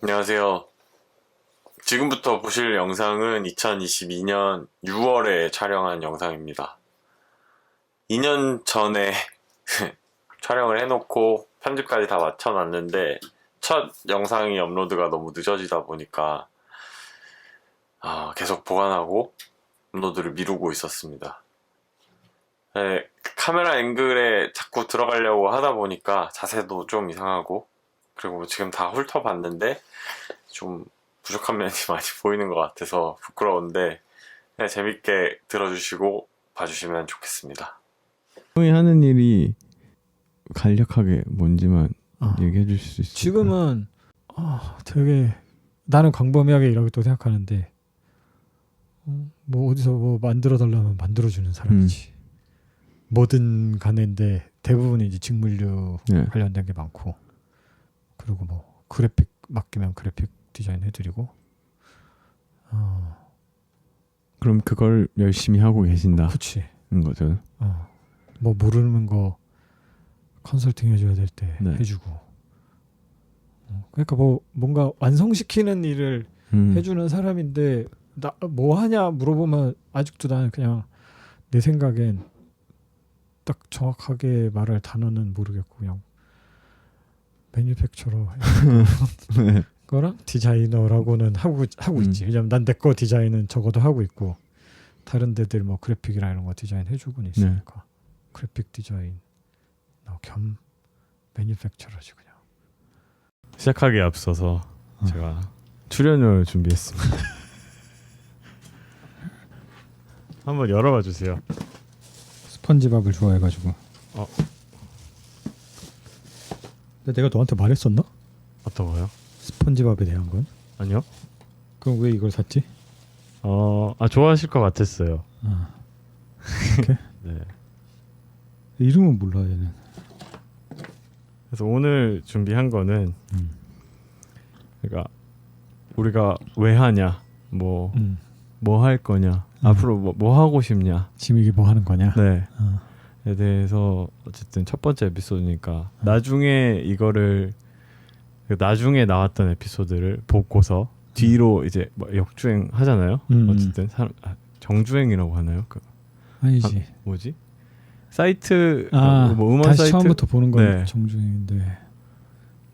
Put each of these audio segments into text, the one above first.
안녕하세요. 지금부터 보실 영상은 2022년 6월에 촬영한 영상입니다. 2년 전에 촬영을 해놓고 편집까지 다 맞춰놨는데 첫 영상이 업로드가 너무 늦어지다 보니까 계속 보관하고 업로드를 미루고 있었습니다. 네, 카메라 앵글에 자꾸 들어가려고 하다 보니까 자세도 좀 이상하고, 그리고 지금 다 훑어봤는데 좀 부족한 면이 많이 보이는 것 같아서 부끄러운데 그냥 재밌게 들어주시고 봐주시면 좋겠습니다. 형이 하는 일이 간략하게 뭔지만 얘기해 주실 수 있을까요? 지금은 되게 나는 광범위하게 일하겠다고 생각하는데 뭐 어디서 뭐 만들어 달라면 만들어주는 사람이지. 뭐든 가는데 대부분이 이제 직물류 관련된 게 많고, 그리고 뭐 그래픽 맡기면 그래픽 디자인 해드리고. 그럼 그걸 열심히 하고 계신다는 그치. 거죠. 뭐 모르는 거 컨설팅 해줘야 될 때 해주고. 그러니까 뭐 뭔가 완성시키는 일을 해주는 사람인데, 나 뭐 하냐 물어보면 아직도 나는 그냥 내 생각엔 딱 정확하게 말할 단어는 모르겠고 그냥 매니팩처러 거랑 디자이너라고는 하고 있지. 왜냐면 난 내 거 디자인은 적어도 하고 있고, 다른 데들 뭐 그래픽이나 이런 거 디자인 해주고는 있으니까 그래픽 디자인 겸 매니팩처러지 그냥. 시작하기에 앞서서 제가 출연을 준비했습니다. 한번 열어봐 주세요. 스펀지밥을 좋아해가지고. 근데 내가 너한테 말했었나? 어떤 거요? 스펀지밥에 대한 건? 아니요. 그럼 왜 이걸 샀지? 좋아하실 것 같았어요. 이렇게? 네. 이름은 몰라 얘는. 그래서 오늘 준비한 거는 그러니까 우리가 왜 하냐, 뭐 할 거냐, 앞으로 뭐 하고 싶냐, 지금 이게 뭐 하는 거냐? 네. 에 대해서 어쨌든 첫 번째 에피소드니까 나중에 이거를 나중에 나왔던 에피소드를 보고서 뒤로 이제 뭐 역주행 하잖아요. 어쨌든 정주행이라고 하나요? 아니지. 뭐지? 사이트 뭐 음원 다시 사이트 처음부터 보는 건 네. 정중인데.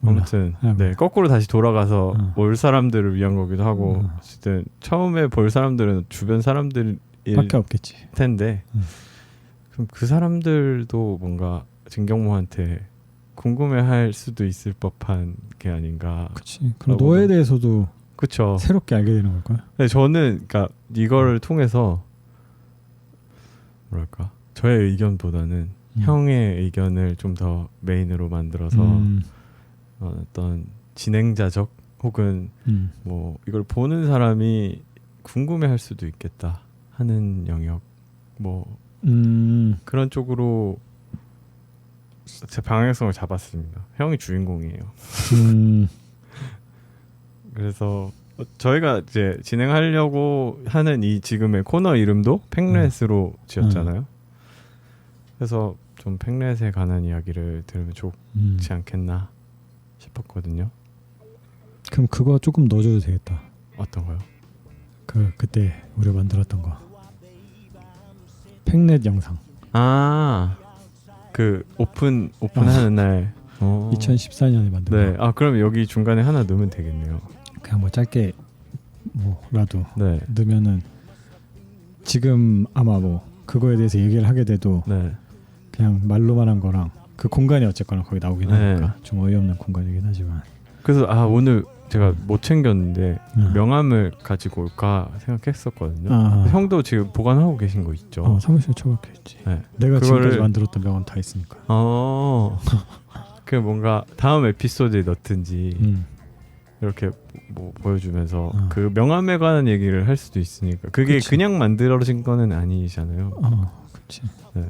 아무튼 네, 거꾸로 다시 돌아가서 볼 사람들을 위한 거기도 하고, 어쨌든 처음에 볼 사람들은 주변 사람들일 밖에 없겠지 텐데 그럼 그 사람들도 뭔가 진경모한테 궁금해할 수도 있을 법한 게 아닌가. 그치. 그럼 너에 대해서도 그쵸. 새롭게 알게 되는 걸까? 네, 저는 그러니까 이걸 통해서 뭐랄까, 저의 의견보다는 형의 의견을 좀 더 메인으로 만들어서 어떤 진행자적 혹은 뭐 이걸 보는 사람이 궁금해할 수도 있겠다 하는 영역, 뭐 그런 쪽으로 제 방향성을 잡았습니다. 형이 주인공이에요. 그래서 저희가 이제 진행하려고 하는 이 지금의 코너 이름도 팩렛으로 지었잖아요. 그래서 좀 팩렛에 관한 이야기를 들으면 좋지 않겠나 싶었거든요. 그럼 그거 조금 넣어줘도 되겠다. 어떤 거요? 그때 우리가 만들었던 거 팩넷 영상. 그 오픈하는 날 2014년에 만든 네. 거. 그럼 여기 중간에 하나 넣으면 되겠네요. 그냥 뭐 짧게 뭐라도 네. 넣으면은 지금 아마 뭐 그거에 대해서 얘기를 하게 돼도 그냥 말로만 한 거랑 그 공간이 어쨌거나 거기 나오긴 하니까 좀 어이없는 공간이긴 하지만. 그래서 오늘 제가 못 챙겼는데 명함을 가지고 올까 생각했었거든요. 형도 지금 보관하고 계신 거 있죠? 사무실에 처박혀 있지. 네. 내가 지금까지 만들었던 명함 다 있으니까. 그 뭔가 다음 에피소드에 넣든지 이렇게 뭐 보여주면서 그 명함에 관한 얘기를 할 수도 있으니까. 그게 그냥 만들어진 거는 아니잖아요. 그렇지. 네.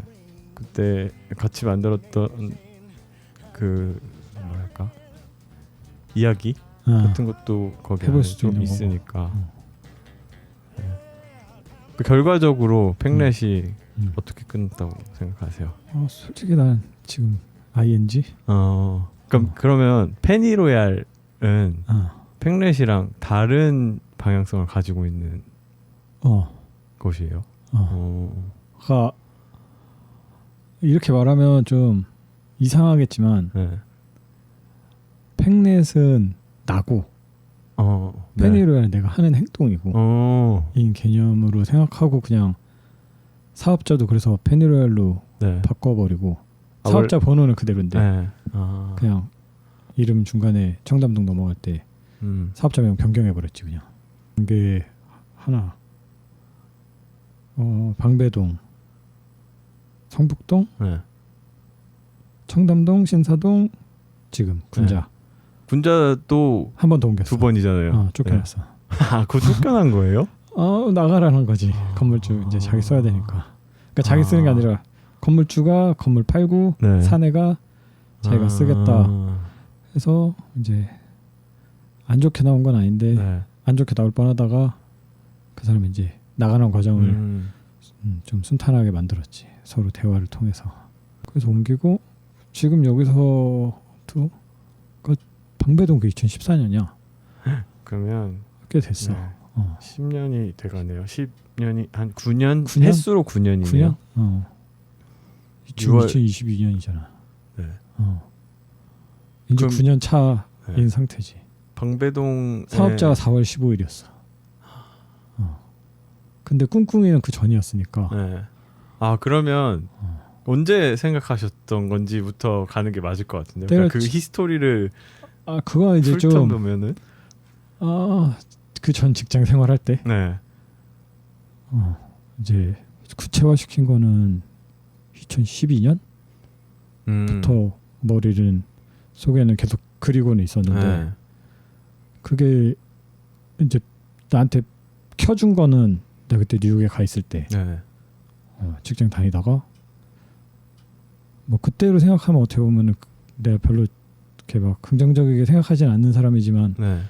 그때 같이 만들었던 그 뭐랄까, 이야기 같은 것도 거기 안에 좀 있으니까. 결과적으로 팩렛이 어떻게 끝났다고 생각하세요? 솔직히 난 지금 ING? 그러면 페니로얄은 팽렛이랑 다른 방향성을 가지고 있는 어, 곳이에요. 가 이렇게 말하면 좀 이상하겠지만 네. 팽렛은 나고 네. 페니로얄은 내가 하는 행동이고 이 개념으로 생각하고 그냥 사업자도 그래서 페니로얄로 네. 바꿔버리고 아, 사업자 번호는 그대로인데 네. 그냥 이름 중간에 청담동 넘어갈 때 사업자명 변경해버렸지 그냥. 이게 하나 방배동, 성북동, 네. 청담동, 신사동, 지금 군자 네. 군자도 한 번 더 옮겼어. 2번이잖아요. 쫓겨났어. 아, 그거 쫓겨난 거예요? 나가라는 거지. 건물주 이제 자기 써야 되니까. 그러니까 자기 쓰는 게 아니라 건물주가 건물 팔고 네. 사내가 자기가 쓰겠다 해서 이제 안 좋게 나온 건 아닌데 네. 안 좋게 나올 뻔하다가 그 사람이 이제 나가는 과정을 좀 순탄하게 만들었지. 서로 대화를 통해서. 그래서 옮기고 지금 여기서도 그 방배동 그 2014년이야. 그러면 꽤 됐어. 네. 어. 10년이 돼가네요. 10년이 한 9년? 9년? 횟수로 9년이네요. 9년? 지금 6월 2022년이잖아. 네. 이제 그럼- 9년 차인 네. 상태지. 방배동 사업자가 4월 15일이었어. 근데 꿍꿍이는 그 전이었으니까. 네. 아, 그러면 언제 생각하셨던 건지부터 가는 게 맞을 것 같은데요. 그러니까 그 때렸지. 히스토리를 그거 이제 좀 훑어보면은 그 전 직장 생활할 때 네. 이제 구체화시킨 거는 2012년부터 머리를 속에는 계속 그리고는 있었는데 네. 그게 이제 나한테 켜준 거는 내가 그때 뉴욕에 가 있을 때 네. 직장 다니다가 뭐 그때로 생각하면 어떻게 보면은 내가 별로 이렇게 막 긍정적이게 생각하진 않는 사람이지만 네.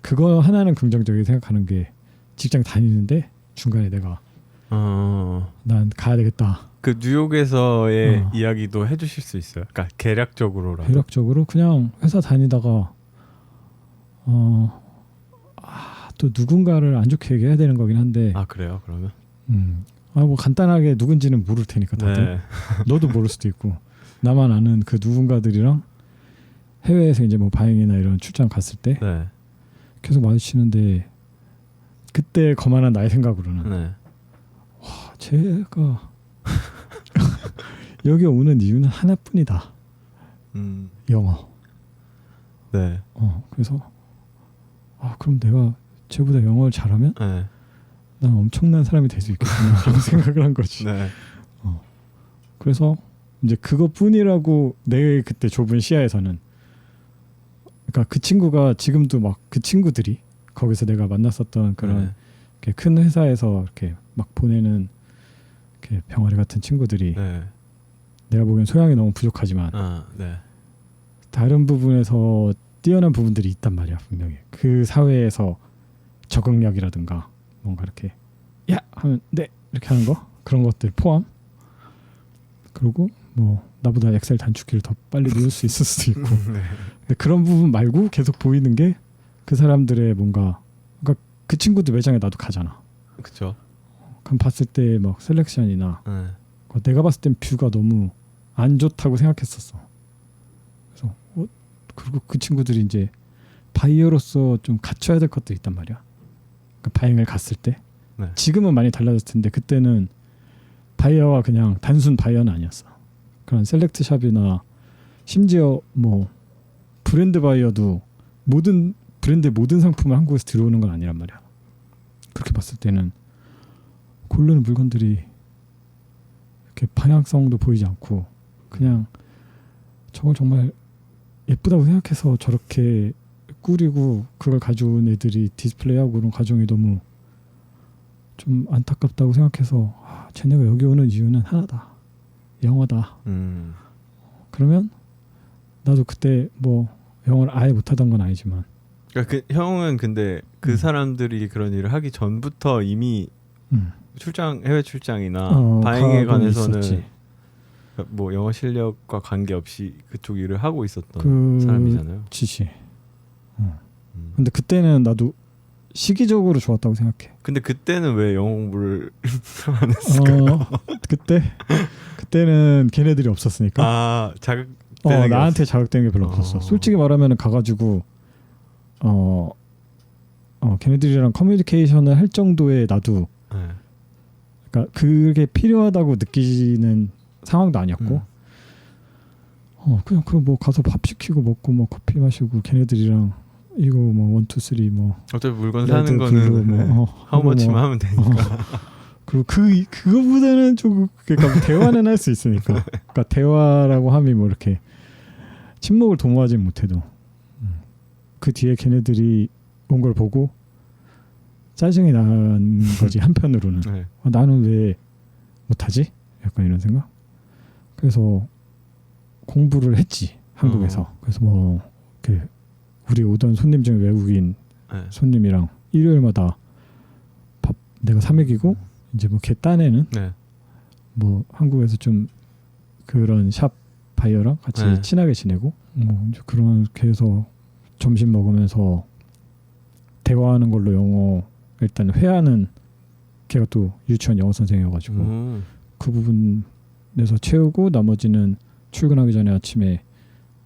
그거 하나는 긍정적이게 생각하는 게 직장 다니는데 중간에 내가 난 가야 되겠다. 그 뉴욕에서의 어. 이야기도 해주실 수 있어요? 그러니까 개략적으로라도. 대략적으로 그냥 회사 다니다가 또 누군가를 안 좋게 얘기해야 되는 거긴 한데 아, 그래요? 그러면? 뭐 간단하게 누군지는 모를 테니까 다들 네. 너도 모를 수도 있고 나만 아는 그 누군가들이랑 해외에서 이제 뭐 바행이나 이런 출장 갔을 때 네. 계속 마주치는데 그때 거만한 나의 생각으로는 네. 제가 여기 오는 이유는 하나뿐이다. 영어. 네. 그래서 그럼 내가 쟤보다 영어를 잘하면 네. 난 엄청난 사람이 될 수 있겠구나라고 생각을 한 거지. 네. 그래서 이제 그것뿐이라고 내 그때 좁은 시야에서는 그러니까 그 친구가 지금도 막 그 친구들이 거기서 내가 만났었던 그런 이렇게 큰 회사에서 이렇게 막 보내는 이렇게 병아리 같은 친구들이 네. 내가 보기엔 소양이 너무 부족하지만 네. 다른 부분에서 뛰어난 부분들이 있단 말이야 분명히. 그 사회에서 적응력이라든가 뭔가 이렇게 야 하면 네 이렇게 하는 거 그런 것들 포함. 그리고 뭐 나보다 엑셀 단축키를 더 빨리 누를 수 있을 수도 있고. 네. 근데 그런 부분 말고 계속 보이는 게 그 사람들의 뭔가 그러니까 그 친구들 매장에 나도 가잖아. 그쵸. 그럼 봤을 때 막 셀렉션이나 네. 내가 봤을 땐 뷰가 너무 안 좋다고 생각했었어. 그래서 그리고 그 친구들이 이제 바이어로서 좀 갖춰야 될 것들이 있단 말이야. 그러니까 바이어를 갔을 때 네. 지금은 많이 달라졌을 텐데 그때는 바이어가 그냥 단순 바이어는 아니었어. 그런 셀렉트 샵이나 심지어 뭐 브랜드 바이어도 모든 브랜드의 모든 상품을 한국에서 들어오는 건 아니란 말이야. 그렇게 봤을 때는 고르는 물건들이 이렇게 방향성도 보이지 않고 그냥 저걸 정말 예쁘다고 생각해서 저렇게 꾸리고 그걸 가져온 애들이 디스플레이하고 그런 과정이 너무 좀 안타깝다고 생각해서 쟤네가 여기 오는 이유는 하나다. 영어다. 그러면 나도 그때 뭐 영어를 아예 못하던 건 아니지만 그러니까 그 형은 근데 그 사람들이 그런 일을 하기 전부터 이미 해외 출장이나 바행에 가고는 관해서는 있었지. 뭐 영어 실력과 관계없이 그쪽 일을 하고 있었던 사람이잖아요. 지시. 근데 그때는 나도 시기적으로 좋았다고 생각해. 근데 그때는 왜 영어 공부를 안 했을까? 그때는 걔네들이 없었으니까. 아 자극되는 게 나한테 자극되는 게 별로 없었어. 솔직히 말하면 가가지고 걔네들이랑 커뮤니케이션을 할 정도의 나도 네. 그러니까 그게 필요하다고 느끼는 상황도 아니었고 그냥 그 뭐 가서 밥 시키고 먹고 뭐 커피 마시고 걔네들이랑 이거 뭐 1, 2, 3 뭐 어차피 물건 레드, 사는 블루 거는 뭐 하우머치만 하면 되니까. 그리고 그거보다는 좀 그러니까 대화는 할 수 있으니까. 그러니까 대화라고 함이 뭐 이렇게 침묵을 도모하진 못해도 그 뒤에 걔네들이 온 걸 보고 짜증이 난 거지 한편으로는. 네. 나는 왜 못하지? 약간 이런 생각. 그래서 공부를 했지 한국에서. 그래서 뭐 이렇게 우리 오던 손님 중에 외국인 네. 손님이랑 일요일마다 밥 내가 사 먹이고 이제 뭐 걔 딴에는 네. 뭐 한국에서 좀 그런 샵 바이어랑 같이 네. 친하게 지내고 뭐 이제 그렇게 해서 점심 먹으면서 대화하는 걸로 영어 일단 회화는 걔가 또 유치원 영어 선생이어가지고 그 부분에서 채우고 나머지는 출근하기 전에 아침에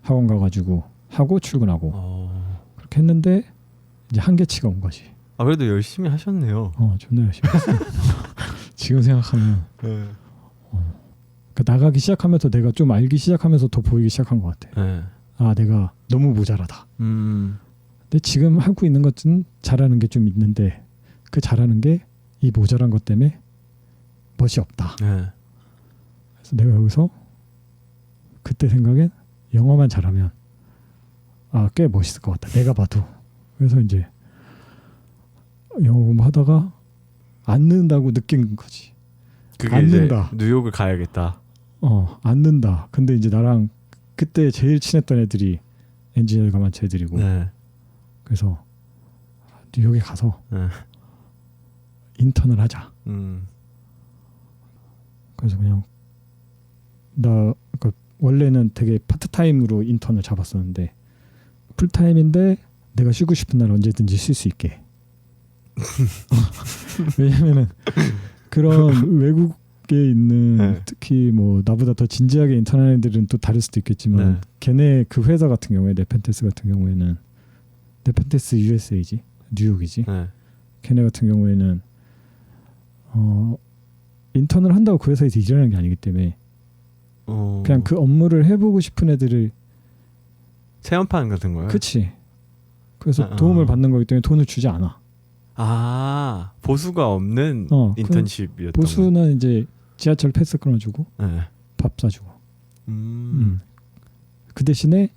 학원 가가지고 하고 출근하고 그렇게 했는데 이제 한계치가 온 거지. 아 그래도 열심히 하셨네요. 존나 열심히 했어. 지금 생각하면 네. 그러니까 나가기 시작하면서 내가 좀 알기 시작하면서 더 보이기 시작한 것 같아. 네. 아 내가 너무 모자라다. 음. 근데 지금 하고 있는 것은 잘하는 게 좀 있는데 그 잘하는 게 이 모자란 것 때문에 멋이 없다. 네. 그래서 내가 여기서 그때 생각엔 영어만 잘하면 꽤 멋있을 것 같다. 내가 봐도. 그래서 이제 영어 공부하다가 안 는다고 느낀 거지. 그게 안 이제 는다. 뉴욕을 가야겠다. 안 는다. 근데 이제 나랑 그때 제일 친했던 애들이 엔지니어 가만치 애들이고 네. 그래서 뉴욕에 가서 네. 인턴을 하자. 그래서 그냥 그러니까 원래는 되게 파트타임으로 인턴을 잡았었는데 풀타임인데 내가 쉬고 싶은 날 언제든지 쉴 수 있게. 왜냐면은 그런 외국에 있는 네. 특히 뭐 나보다 더 진지하게 인턴하는 애들은 또 다를 수도 있겠지만 네. 걔네 그 회사 같은 경우에 네펜테스 같은 경우에는 네펜테스 USA지 뉴욕이지. 네. 걔네 같은 경우에는 인턴을 한다고 그 회사에서 일하는 게 아니기 때문에 그냥 그 업무를 해보고 싶은 애들을 체험판 같은 거요? 그치. 그래서 도움을 받는 거기 때문에 돈을 주지 않아. 아 보수가 없는 인턴십이었던 보수는 이제 지하철 패스 끊어주고 네. 밥 사주고. 그 대신에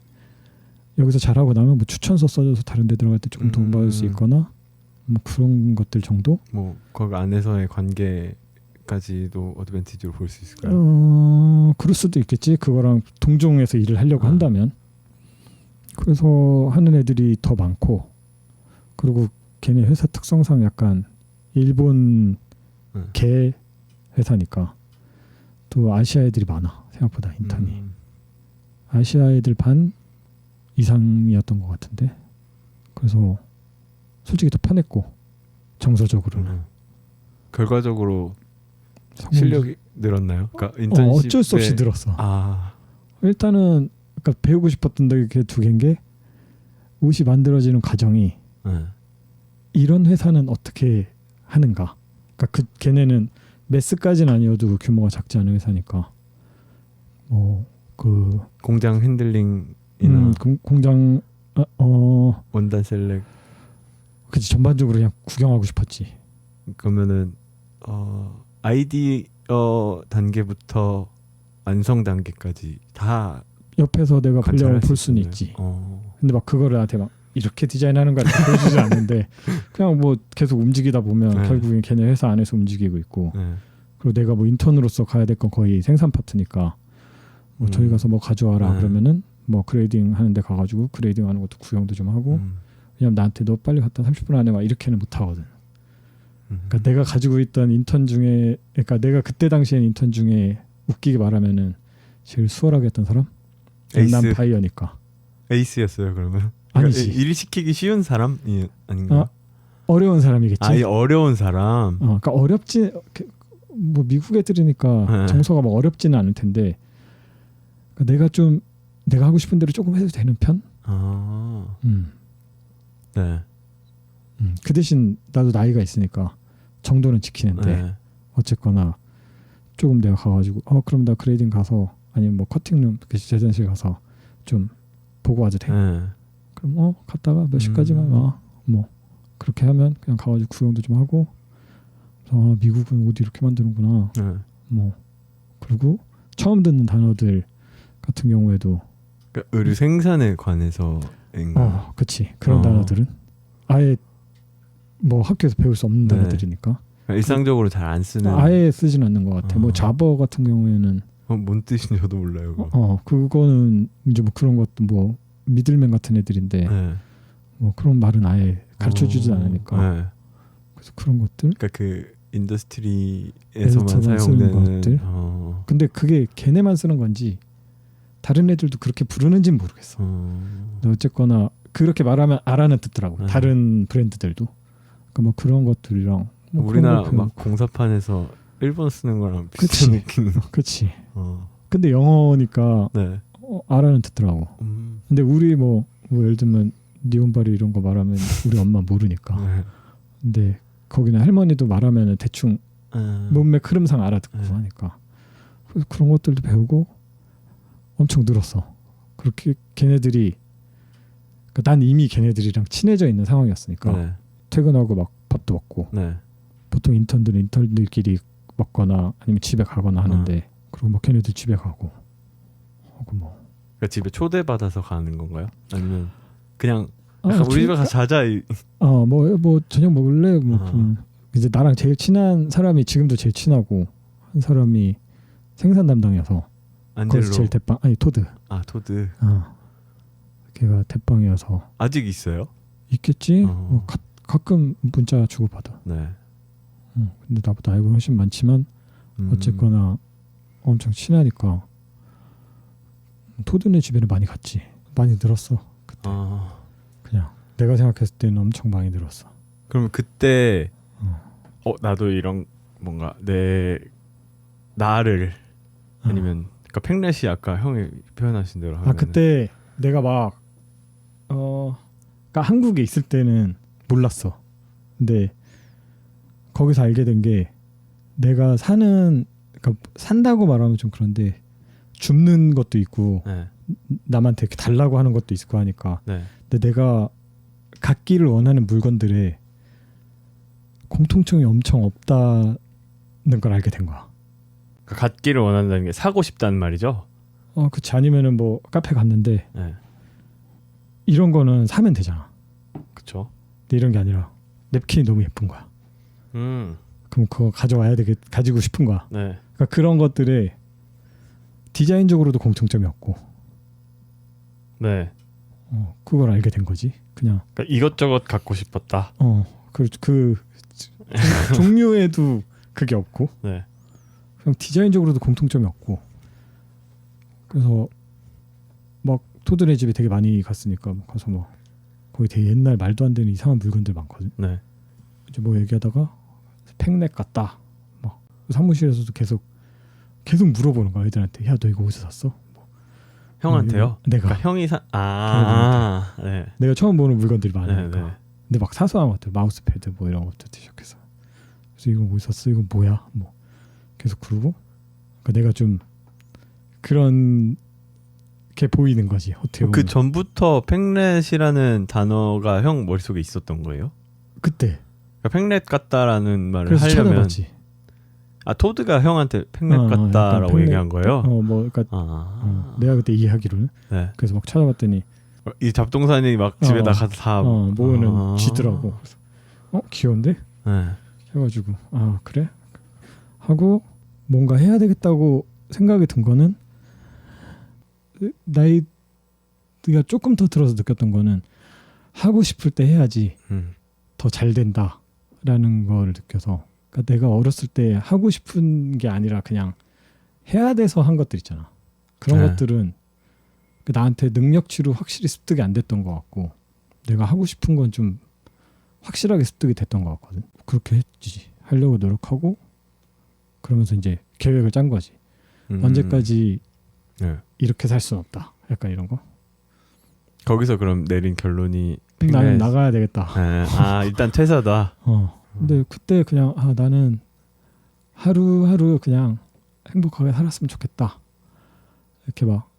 여기서 잘하고 나면 뭐 추천서 써줘서 다른 데 들어갈 때 조금 도움받을 수 있거나 뭐 그런 것들 정도. 뭐 거기 안에서의 관계까지도 어드밴티지로 볼 수 있을까요? 그럴 수도 있겠지. 그거랑 동종해서 일을 하려고 한다면. 그래서 하는 애들이 더 많고 그리고 걔네 회사 특성상 약간 일본 개 회사니까 또 아시아 애들이 많아. 생각보다 인턴이. 아시아 애들 반 이상이었던 것 같은데 그래서 솔직히 더 편했고 정서적으로는 결과적으로 실력이 늘었나요? 그러니까 인턴십 어쩔 수 없이 늘었어. 일단은 그러니까 배우고 싶었던 게 두 개인 게 옷이 만들어지는 과정이 이런 회사는 어떻게 하는가. 그러니까 걔네는 매스까지는 아니어도 규모가 작지 않은 회사니까 그 공장 핸들링이나 공장 원단 셀렉 그치 전반적으로 그냥 구경하고 싶었지. 그러면은 아이디어 단계부터 완성 단계까지 다 옆에서 내가 관찰할 볼 수 수는 있네요. 있지. 어. 근데 막 그거를 나한테 막 이렇게 디자인하는 거 보여주지 않는데 그냥 뭐 계속 움직이다 보면 네. 결국엔 걔네 회사 안에서 움직이고 있고 네. 그리고 내가 뭐 인턴으로서 가야 될 건 거의 생산 파트니까 뭐 저기 가서 뭐 가져와라 네. 그러면은 뭐 그레이딩 하는데 가가지고 그레이딩 하는 것도 구경도 좀 하고 왜냐면 나한테 너 빨리 갔다 30분 안에 와 이렇게는 못 하거든. 그러니까 내가 가지고 있던 인턴 중에 그러니까 내가 그때 당시엔 인턴 중에 웃기게 말하면은 제일 수월하게 했던 사람? 에이스. 난 바이어니까. 에이스였어요 그러면? 아니지. 일 시키기 쉬운 사람이 아닌가? 어려운 사람이겠지. 아예 어려운 사람. 그러니까 어렵지 뭐 미국 애들이니까 네. 정서가 뭐 어렵지는 않을 텐데 그러니까 내가 하고 싶은 대로 조금 해도 되는 편. 아, 네. 그 대신 나도 나이가 있으니까 정도는 지키는데 네. 어쨌거나 조금 내가 가가지고 그럼 나 그레이딩 가서 아니면 뭐 커팅룸 제전실 가서 좀 보고 와도 돼. 네. 그럼 갔다가 몇 시까지만 와. 뭐 그렇게 하면 그냥 가가지고 구경도 좀 하고 미국은 옷 이렇게 만드는구나. 네. 뭐 그리고 처음 듣는 단어들 같은 경우에도 그러니까 의류 생산에 관해서인가? 그치 그런 단어들은 아예 뭐 학교에서 배울 수 없는 네. 단어들이니까 그러니까 일상적으로 잘 안 쓰는. 아예 쓰진 않는 것 같아. 뭐 자버 같은 경우에는 뭔 뜻인지 저도 몰라요. 그거. 그거는 이제 뭐 그런 것도 뭐 미들맨 같은 애들인데 네. 뭐 그런 말은 아예 가르쳐 주진 않으니까 네. 그래서 그런 것들. 그러니까 그 인더스트리에서만 에서만 쓰는 사용되는 것들? 근데 그게 걔네만 쓰는 건지 다른 애들도 그렇게 부르는지는 모르겠어. 근데 어쨌거나 그렇게 말하면 알아는 듣더라고. 네. 다른 브랜드들도. 그러니까 뭐 그런 것들이랑 뭐 우리나라 그런 거 막 공사판에서 일본 쓰는 거랑 그치. 비슷한 느낌. 그치. 근데 영어니까 네. 알아는 듣더라고. 근데 우리 뭐 예를 들면 니온바리 이런 거 말하면 우리 엄마 모르니까. 네. 근데 거기는 할머니도 말하면 대충 몸매 흐름상 알아듣고 네. 하니까. 그래서 그런 것들도 배우고 엄청 늘었어. 그렇게 걔네들이 그러니까 난 이미 걔네들이랑 친해져 있는 상황이었으니까 네. 퇴근하고 막 밥도 먹고 네. 보통 인턴들끼리 먹거나 아니면 집에 가거나 하는데 그리고 뭐 걔네들 집에 가고 하고 뭐 그러니까 집에 초대 받아서 가는 건가요? 아니면 그냥 아, 약간 우리 집에 가서 자자. 뭐 저녁 먹을래? 뭐 아. 이제 나랑 제일 친한 사람이 지금도 제일 친하고 한 사람이 생산 담당이어서 안젤로. 거기서 제일 대빵 아니 토드. 토드. 걔가 대빵이어서 아직 있어요? 있겠지. 뭐 가끔 문자 주고 받아. 네. 근데 나보다 나이가 훨씬 많지만 어쨌거나 엄청 친하니까 토드네 집에는 많이 갔지. 많이 늘었어. 그때. 그냥 내가 생각했을 때는 엄청 많이 늘었어. 그러면 그때 나도 이런 뭔가 나를 아니면 그러니까 팽렛이 아까 형이 표현하신 대로 하면 그때 내가 막 그러니까 한국에 있을 때는 몰랐어. 근데 거기서 알게 된 게 내가 그러니까 산다고 말하면 좀 그런데 줍는 것도 있고 네. 남한테 이렇게 달라고 하는 것도 있고 하니까. 네. 근데 내가 갖기를 원하는 물건들에 공통점이 엄청 없다는 걸 알게 된 거야. 그러니까 갖기를 원한다는 게 사고 싶다는 말이죠. 그치. 아니면은 뭐 카페 갔는데 네. 이런 거는 사면 되잖아. 그렇죠. 근데 이런 게 아니라 냅킨이 너무 예쁜 거야. 그럼 그거 가지고 싶은 거야. 네. 그러니까 그런 것들에 디자인적으로도 공통점이 없고. 네. 그걸 알게 된 거지. 그냥. 그러니까 이것저것 갖고 싶었다. 그 종류에도 그게 없고. 네. 그냥 디자인적으로도 공통점이 없고. 그래서 막 토드네 집에 되게 많이 갔으니까 가서 뭐 거기 되게 옛날 말도 안 되는 이상한 물건들 많거든. 네. 이제 뭐 얘기하다가 팽넷 같다. 막 사무실에서도 계속 물어보는 거야 애들한테. 야 너 이거 어디서 샀어? 형한테요? 내가. 그러니까 형이 네. 내가 처음 보는 물건들이 많으니까. 네, 네. 근데 막 사소한 것들, 마우스패드 뭐 이런 것들 시작해서. 그래서 이거 어디서 샀어? 이거 뭐야? 뭐 계속 그러고. 그러니까 내가 좀 그런 게 보이는 거지. 어떻게 보면. 그 전부터 팽렛이라는 단어가 형 머릿속에 있었던 거예요? 그때. 그러니까 팽렛 같다라는 말을 그래서 하려면 찾아봤지. 토드가 형한테 팽렛 같다라고 얘기한 거예요? 뭐 그러니까 내가 그때 이해하기로는. 네. 그래서 막 찾아봤더니 이 잡동사니 막 집에다 가서 다 모으는 쥐더라고. 그래서 귀여운데? 네. 해가지고 그래? 하고 뭔가 해야 되겠다고 생각이 든 거는 나이가 조금 더 들어서 느꼈던 거는 하고 싶을 때 해야지 더 잘 된다라는 걸 느껴서. 그러니까 내가 어렸을 때 하고 싶은 게 아니라 그냥 해야 돼서 한 것들 있잖아. 그런 네. 것들은 나한테 능력치로 확실히 습득이 안 됐던 것 같고. 내가 하고 싶은 건 좀 확실하게 습득이 됐던 것 같거든. 그렇게 했지. 하려고 노력하고 그러면서 이제 계획을 짠 거지. 언제까지 네. 이렇게 살 수는 없다. 약간 이런 거. 거기서 그럼 내린 결론이 나는 나가야 되겠다. 일단 퇴사다. 근데 그때 그냥 나는 하루하루 그냥 행복하게 살았으면 좋겠다. 이렇게 막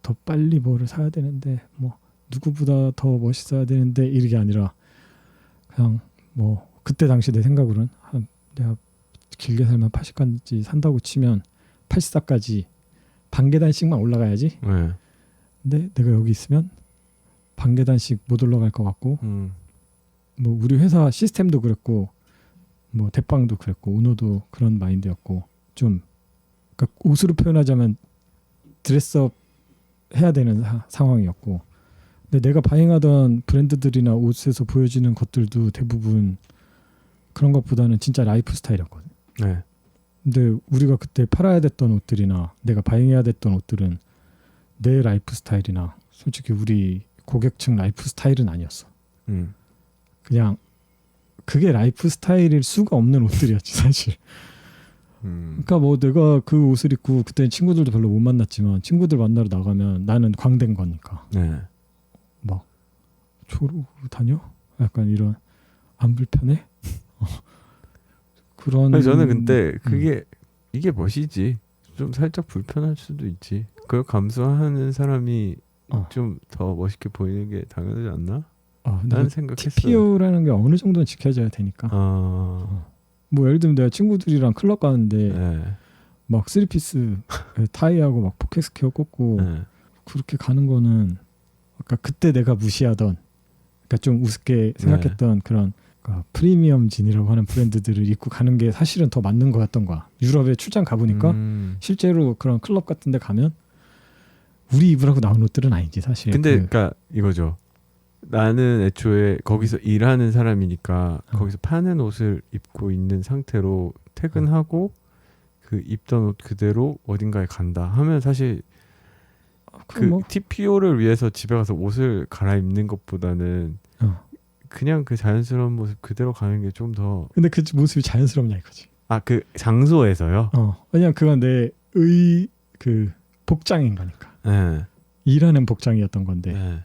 더 빨리 뭐를 사야 되는데 뭐 누구보다 더 멋있어야 되는데 이게 아니라 그냥 뭐 그때 당시 내 생각으로는 내가 길게 살면 80까지 산다고 치면 84까지 반 계단씩만 올라가야지. 네. 근데 내가 여기 있으면 반 계단씩 못 올라갈 것 같고 뭐 우리 회사 시스템도 그랬고 뭐 대빵도 그랬고 우노도 그런 마인드였고 좀 그러니까 옷으로 표현하자면 드레스업 해야 되는 상황이었고 근데 내가 바잉하던 브랜드들이나 옷에서 보여지는 것들도 대부분 그런 것보다는 진짜 라이프 스타일이었거든. 네. 근데 우리가 그때 팔아야 됐던 옷들이나 내가 바잉해야 됐던 옷들은 내 라이프 스타일이나 솔직히 우리 고객층 라이프 스타일은 아니었어. 그냥 그게 라이프 스타일일 수가 없는 옷들이었지 사실. 그러니까 뭐 내가 그 옷을 입고 그때 친구들도 별로 못 만났지만 친구들 만나러 나가면 나는 광된 거니까. 네. 막 저러고 다녀? 약간 이런 안 불편해? 그런. 아니, 저는 근데 그게 이게 멋이지. 좀 살짝 불편할 수도 있지. 그걸 감수하는 사람이 좀 더 멋있게 보이는 게 당연하지 않나? 나는 생각했어. TPO라는 게 어느 정도는 지켜져야 되니까. 뭐 예를 들면 내가 친구들이랑 클럽 가는데 막 쓰리피스 타이하고 막 포켓 스퀘어 꽂고 그렇게 가는 거는 아까 그때 내가 무시하던 그러니까 좀 우습게 생각했던 그런 그러니까 프리미엄 진이라고 하는 브랜드들을 입고 가는 게 사실은 더 맞는 것 같던 거야. 유럽에 출장 가보니까 실제로 그런 클럽 같은 데 가면 우리 입으라고 나온 옷들은 아니지 사실. 근데 그러니까 이거죠. 나는 애초에 거기서 일하는 사람이니까 거기서 파는 옷을 입고 있는 상태로 퇴근하고 그 입던 옷 그대로 어딘가에 간다 하면 사실 그 뭐. TPO를 위해서 집에 가서 옷을 갈아입는 것보다는 그냥 그 자연스러운 모습 그대로 가는 게 좀 더. 근데 그 모습이 자연스럽냐 이거지. 그 장소에서요? 왜냐면 그건 내 그 복장인 거니까. 네. 일하는 복장이었던 건데. 네.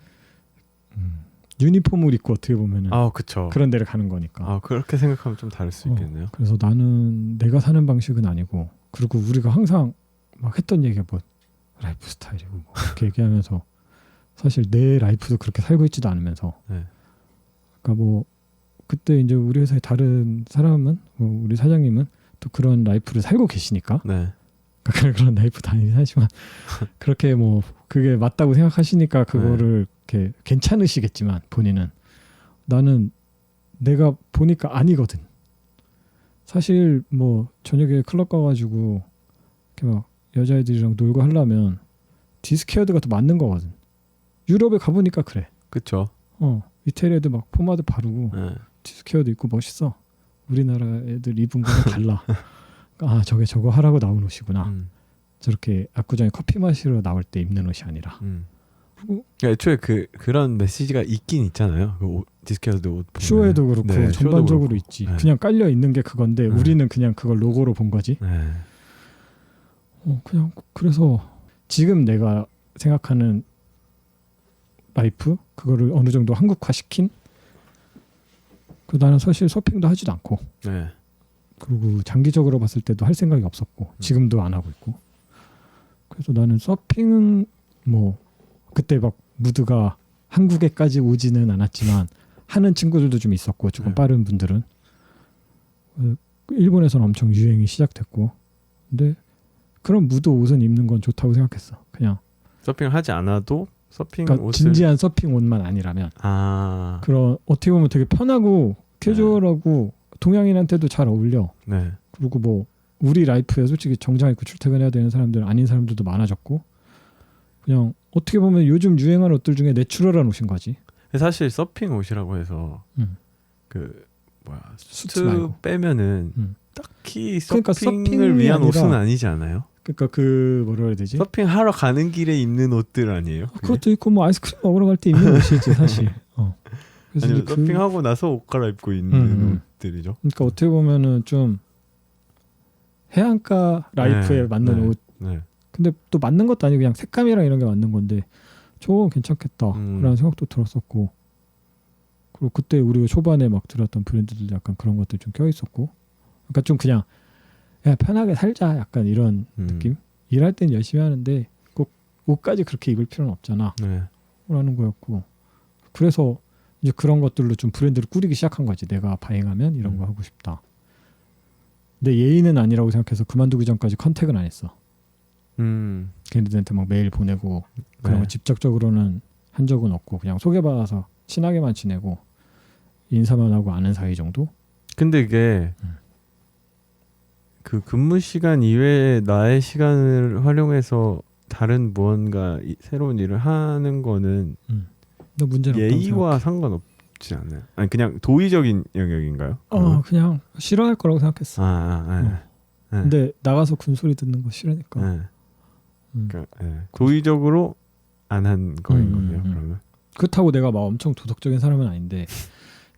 유니폼을 입고 어떻게 보면은 그쵸. 그런 데를 가는 거니까. 그렇게 생각하면 좀 다를 수 있겠네요. 그래서 나는 내가 사는 방식은 아니고 그리고 우리가 항상 막 했던 얘기가 뭐 라이프 스타일이고 뭐 그렇게 얘기하면서 사실 내 라이프도 그렇게 살고 있지도 않으면서 그러니까 뭐 그때 이제 우리 회사의 다른 사람은 뭐 우리 사장님은 또 그런 라이프를 살고 계시니까 그러니까 그런 라이프 다니긴 하지만 그렇게 뭐 그게 맞다고 생각하시니까 그거를 이렇게 괜찮으시겠지만 본인은 나는 내가 보니까 아니거든. 사실 뭐 저녁에 클럽 가가지고 이렇게 막 여자애들이랑 놀고 하려면 디스케어드가 더 맞는 거거든. 유럽에 가보니까 그래. 그쵸. 이태리 애들 막 포마드 바르고 디스케어도 입고 멋있어. 우리나라 애들 입은 거랑 달라. 저게 저거 하라고 나온 옷이구나. 저렇게 압구정에 커피 마시러 나올 때 입는 옷이 아니라. 그리고 애초에 그런 메시지가 있긴 있잖아요. 그 디스케어드 옷 쇼에도 그렇고 전반적으로 그렇고. 있지. 그냥 깔려 있는 게 그건데 우리는 그냥 그걸 로고로 본 거지. 그냥 그래서 지금 내가 생각하는 라이프 그거를 어느 정도 한국화시킨. 나는 사실 서핑도 하지도 않고. 그리고 장기적으로 봤을 때도 할 생각이 없었고 지금도 안 하고 있고. 그래서 나는 서핑은 뭐 그때 막 무드가 한국에까지 오지는 않았지만 하는 친구들도 좀 있었고 조금 빠른 분들은 일본에서는 엄청 유행이 시작됐고 근데 그런 무드 옷은 입는 건 좋다고 생각했어. 그냥 서핑을 하지 않아도 서핑 그러니까 옷을 진지한 서핑 옷만 아니라면 그런 어떻게 보면 되게 편하고 캐주얼하고 동양인한테도 잘 어울려. 그리고 뭐 우리 라이프에 솔직히 정장 입고 출퇴근해야 되는 사람들 아닌 사람들도 많아졌고 그냥 어떻게 보면 요즘 유행하는 옷들 중에 내추럴한 옷인 거지. 사실 서핑 옷이라고 해서 그 수트 수트 말고. 빼면은 딱히 그러니까 서핑을 서핑이 위한 아니라 옷은 아니지 않아요? 그러니까 그 뭐라 해야 되지? 서핑하러 가는 길에 입는 옷들 아니에요? 그게? 그것도 있고 뭐 아이스크림 먹으러 갈 때 입는 옷이지 사실. 그래서 아니면 이제 서핑하고 나서 옷 갈아입고 입는 옷들이죠. 그러니까 어떻게 보면은 좀 해안가 라이프에 네, 맞는 네, 옷. 네. 근데 또 맞는 것도 아니고 그냥 색감이랑 이런 게 맞는 건데 저건 괜찮겠다라는 생각도 들었었고. 그리고 그때 우리가 초반에 막 들었던 브랜드들 약간 그런 것들 좀 껴 있었고. 그러니까 좀 그냥 야 편하게 살자 약간 이런 느낌. 일할 땐 열심히 하는데 꼭 옷까지 그렇게 입을 필요는 없잖아. 네. 라는 거였고. 그래서 이제 그런 것들로 좀 브랜드를 꾸리기 시작한 거지. 내가 바잉하면 이런 거 하고 싶다. 근데 예의는 아니라고 생각해서 그만두기 전까지 컨택은 안 했어. 걔네들한테 막 메일 보내고 그런 거 직접적으로는 한 적은 없고 그냥 소개받아서 친하게만 지내고 인사만 하고 아는 사이 정도? 근데 이게 그 근무 시간 이외에 나의 시간을 활용해서 다른 무언가 새로운 일을 하는 거는 너 문제는 없다고 예의와 생각해. 상관없지 않나요? 아니 그냥 도의적인 영역인가요? 그냥 싫어할 거라고 생각했어. 네. 근데 나가서 군소리 듣는 거 싫으니까. 네. 그러니까, 도의적으로 안 한 거인 거네요. 그러면. 그렇다고 내가 막 엄청 도덕적인 사람은 아닌데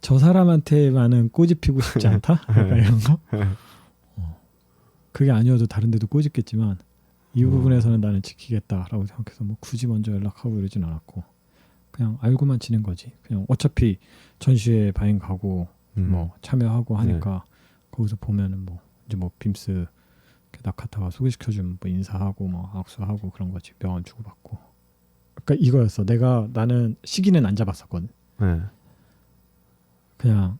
저 사람한테만은 꼬집히고 싶지 않다? 약간 이런 거? 그게 아니어도 다른 데도 꼬집겠지만 이 부분에서는 나는 지키겠다라고 생각해서 뭐 굳이 먼저 연락하고 이러진 않았고 그냥 알고만 지낸 거지. 그냥 어차피 전시회 바잉 가고 뭐 참여하고 하니까 거기서 보면은 뭐 이제 뭐 빔스 나카타가 소개시켜주면 뭐 인사하고 뭐 악수하고 그런 거지. 명함 주고받고. 그러니까 이거였어. 나는 시기는 안 잡았었거든. 네. 그냥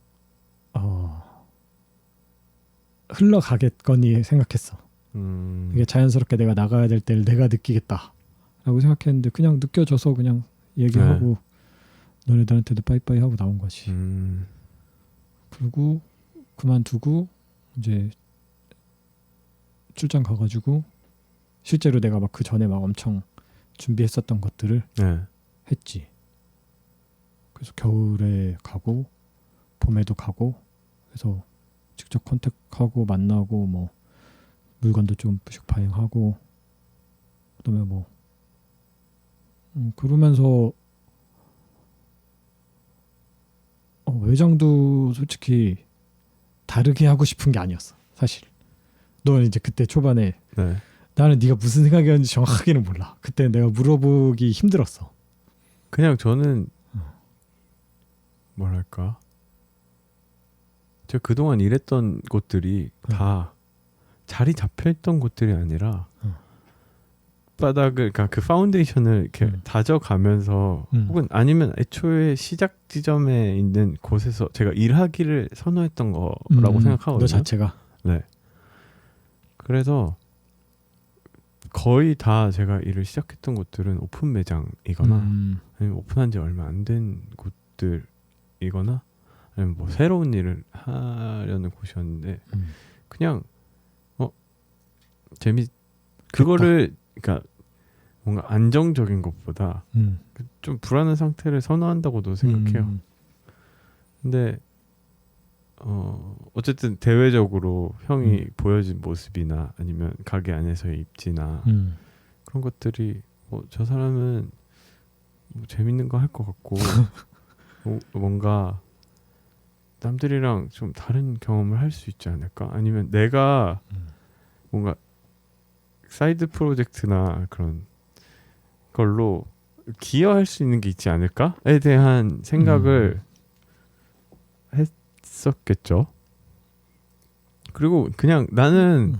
흘러가겠거니 생각했어. 이게 자연스럽게 내가 나가야 될 때를 내가 느끼겠다라고 생각했는데 그냥 느껴져서 그냥 얘기하고 너네들한테도 빠이빠이 하고 나온 거지. 그리고 그만두고 이제 출장 가가지고 실제로 내가 막 그 전에 막 엄청 준비했었던 것들을 했지. 그래서 겨울에 가고 봄에도 가고 그래서 직접 컨택하고 만나고 뭐 물건도 좀 부식 바잉하고 그다음에 뭐 그러면서 외장도 솔직히 다르게 하고 싶은 게 아니었어 사실. 너는 이제 그때 초반에 나는 네가 무슨 생각이었는지 정확하게는 몰라. 그때 내가 물어보기 힘들었어. 그냥 저는 뭐랄까 제가 그동안 일했던 곳들이 다 자리 잡혀있던 곳들이 아니라 바닥을 그러니까 그 파운데이션을 이렇게 다져가면서 혹은 아니면 애초에 시작 지점에 있는 곳에서 제가 일하기를 선호했던 거라고 생각하거든요. 너 자체가. 네. 그래서 거의 다 제가 일을 시작했던 곳들은 오픈 매장이거나 아니면 오픈한 지 얼마 안 된 곳들이거나 아니면 뭐 새로운 일을 하려는 곳이었는데 그냥 그거를 그러니까 뭔가 안정적인 것보다 좀 불안한 상태를 선호한다고도 생각해요. 근데 어쨌든 대외적으로 형이 보여진 모습이나 아니면 가게 안에서의 입지나 그런 것들이 저 사람은 뭐 재밌는 거 할 것 같고 뭔가 남들이랑 좀 다른 경험을 할 수 있지 않을까? 아니면 내가 뭔가 사이드 프로젝트나 그런 걸로 기여할 수 있는 게 있지 않을까에 대한 생각을 했었겠죠. 그리고 그냥 나는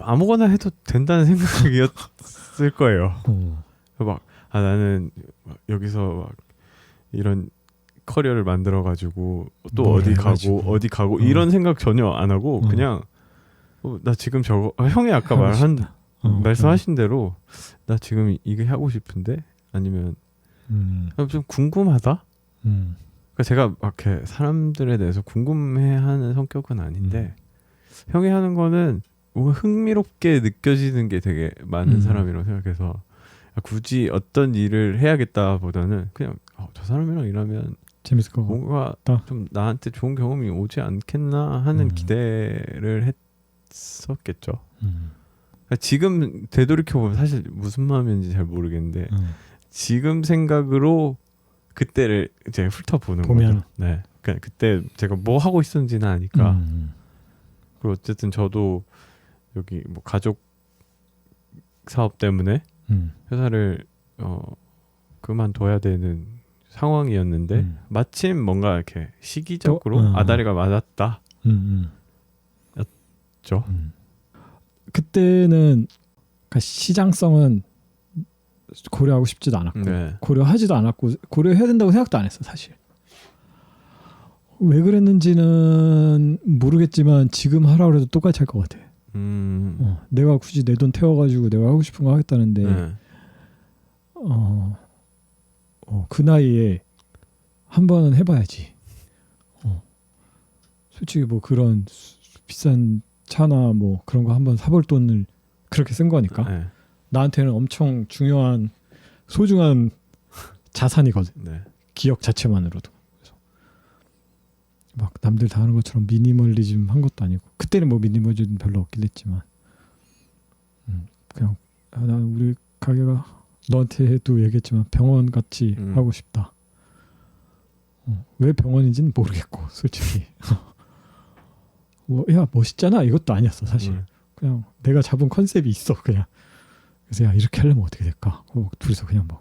아무거나 해도 된다는 생각이었을 거예요. 나는 여기서 막 이런 커리어를 만들어 가지고 또 어디 가고 이런 생각 전혀 안 하고 그냥 나 지금 저거 형이 아까 말씀하신 대로 나 지금 이게 하고 싶은데 아니면 좀 궁금하다. 그러니까 제가 막 이렇게 사람들에 대해서 궁금해하는 성격은 아닌데 형이 하는 거는 뭔가 흥미롭게 느껴지는 게 되게 많은 사람이라고 생각해서 굳이 어떤 일을 해야겠다보다는 그냥 저 사람이랑 일하면 재밌을 것 뭔가 좀 나한테 좋은 경험이 오지 않겠나 하는 기대를 했었겠죠. 지금 되돌이켜 보면 사실 무슨 마음인지 잘 모르겠는데 지금 생각으로 그때를 이제 훑어보는 보면. 거죠. 네. 그러니까 그때 제가 뭐 하고 있었는지는 아니까. 그리고 어쨌든 저도 여기 뭐 가족 사업 때문에 회사를 그만둬야 되는 상황이었는데 마침 뭔가 이렇게 시기적으로 아다리가 맞았다. 죠. 그때는 그러니까 시장성은 고려하고 싶지도 않았고 네. 고려하지도 않았고 고려해야 된다고 생각도 안 했어 사실. 왜 그랬는지는 모르겠지만 지금 하라고 해도 똑같이 할 것 같아. 내가 굳이 내 돈 태워가지고 내가 하고 싶은 거 하겠다는데 네. 그 나이에 한 번은 해봐야지. 솔직히 뭐 그런 비싼 차나 뭐 그런 거 한번 사볼 돈을 그렇게 쓴 거니까 네. 나한테는 엄청 중요한 소중한 자산이거든. 네. 기억 자체만으로도. 그래서 막 남들 다 하는 것처럼 미니멀리즘 한 것도 아니고 그때는 뭐 미니멀리즘 별로 없긴 했지만 그냥 난 우리 가게가 너한테도 얘기했지만 병원 같이 하고 싶다. 왜 병원인지는 모르겠고 솔직히 뭐 야 멋있잖아 이것도 아니었어 사실. 그냥 내가 잡은 컨셉이 있어 그냥. 그래서 야 이렇게 하려면 어떻게 될까? 둘이서 그냥 뭐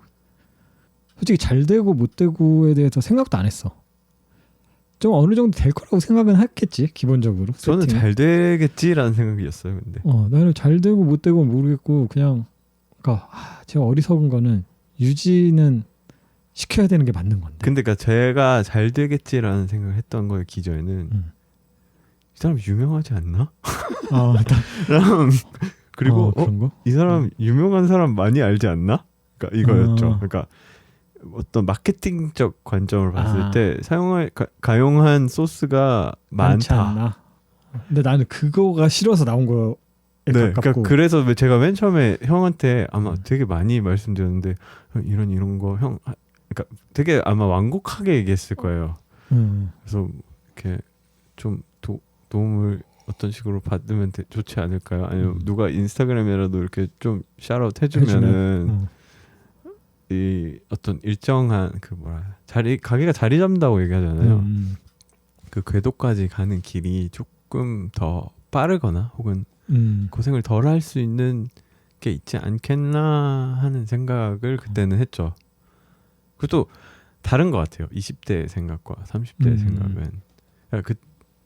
솔직히 잘 되고 못 되고에 대해서 생각도 안 했어. 좀 어느 정도 될 거라고 생각은 했겠지 기본적으로. 저는 세팅은. 잘 되겠지라는 생각이었어요. 근데 나는 잘 되고 못 되고 모르겠고 그냥 그러니까 제가 어리석은 거는 유지는 시켜야 되는 게 맞는 건데. 근데 그러니까 제가 잘 되겠지라는 생각을 했던 거의 기저에는 이 사람 유명하지 않나? 그리고 그런 거? 이 사람 유명한 사람 많이 알지 않나? 그러니까 이거였죠. 그러니까 어떤 마케팅적 관점을 봤을 때 가용한 소스가 많지 많다. 않나? 근데 나는 그거가 싫어서 나온 거에 네, 가깝고. 그러니까 그래서 제가 맨 처음에 형한테 아마 되게 많이 말씀드렸는데 이런 거 형, 그러니까 되게 아마 완곡하게 얘기했을 거예요. 그래서 이렇게 좀 도움을 어떤 식으로 받으면 좋지 않을까요? 아니면 누가 인스타그램이라도 이렇게 좀 샤웃 해주면은 이 어떤 일정한 가게가 자리 잡는다고 얘기하잖아요. 그 궤도까지 가는 길이 조금 더 빠르거나 혹은 고생을 덜 할 수 있는 게 있지 않겠나 하는 생각을 그때는 했죠. 그리고 또 다른 것 같아요. 20대 생각과 30대 생각은. 그러니까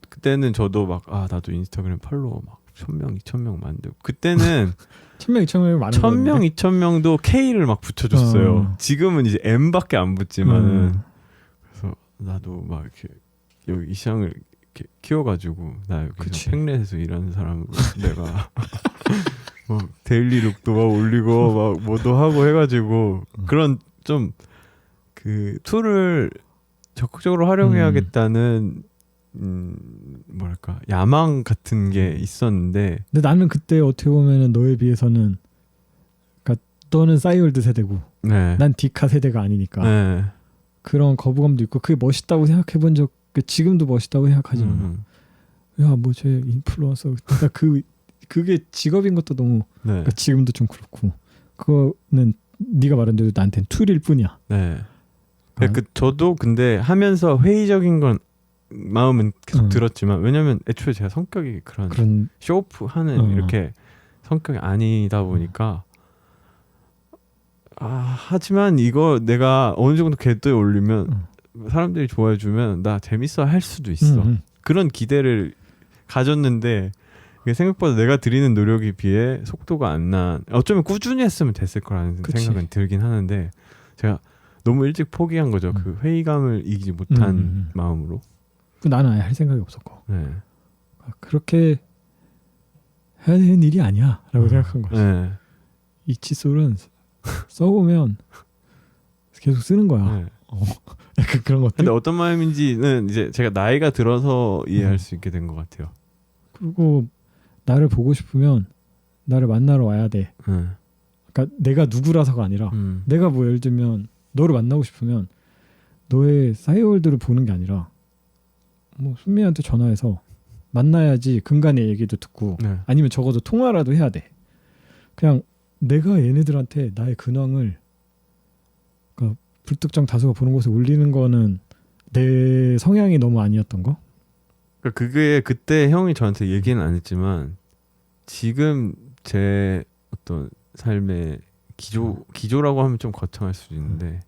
그때는 저도 막 나도 인스타그램 팔로워 막 1000명, 2000명 만들고 그때는 1000명, 2000명이 많은 1000명, 2000명도 K를 막 붙여줬어요. 지금은 이제 M밖에 안 붙지만은 그래서 나도 막 이렇게 여기 이 시장을 이렇게 키워가지고 나 여기서 팩넷에서 일하는 사람으로 내가 막 데일리룩도 막 올리고 막 뭐도 하고 해가지고 그런 좀 그 툴을 적극적으로 활용해야겠다는 뭐랄까 야망 같은 게 있었는데 근데 나는 그때 어떻게 보면은 너에 비해서는 그러니까 너는 싸이월드 세대고 난 디카 세대가 아니니까 그런 거부감도 있고 그게 멋있다고 생각해 본 적 지금도 멋있다고 생각하지만 야뭐 쟤 인플루언서 그게 직업인 것도 너무 그러니까 지금도 좀 그렇고 그거는 네가 말한 대로 나한테는 툴일 뿐이야. 저도 근데 하면서 회의적인 건 마음은 계속 들었지만 왜냐면 애초에 제가 성격이 그런 쇼오프하는 이렇게 성격이 아니다 보니까 하지만 이거 내가 어느 정도 궤도에 올리면 사람들이 좋아해 주면 나 재밌어 할 수도 있어. 그런 기대를 가졌는데 이게 생각보다 내가 들이는 노력에 비해 속도가 안 난 어쩌면 꾸준히 했으면 됐을 거라는 생각은 들긴 하는데 제가 너무 일찍 포기한 거죠. 그 회의감을 이기지 못한 마음으로. 나는 아예 할 생각이 없었고 그렇게 해야 되는 일이 아니야 라고 생각한 거지. 이 칫솔은 써보면 계속 쓰는 거야. 약간 그런 것들. 근데 어떤 마음인지는 이제 제가 나이가 들어서 이해할 수 있게 된 것 같아요. 그리고 나를 보고 싶으면 나를 만나러 와야 돼. 그러니까 내가 누구라서가 아니라 내가 뭐 예를 들면 너를 만나고 싶으면 너의 싸이월드를 보는 게 아니라 뭐 순미한테 전화해서 만나야지 근간의 얘기도 듣고 아니면 적어도 통화라도 해야 돼. 그냥 내가 얘네들한테 나의 근황을 그러니까 불특정 다수가 보는 곳에 올리는 거는 내 성향이 너무 아니었던 거. 그러니까 그게 그때 형이 저한테 얘기는 안 했지만 지금 제 어떤 삶의 기조라고 하면 좀 거창할 수도 있는데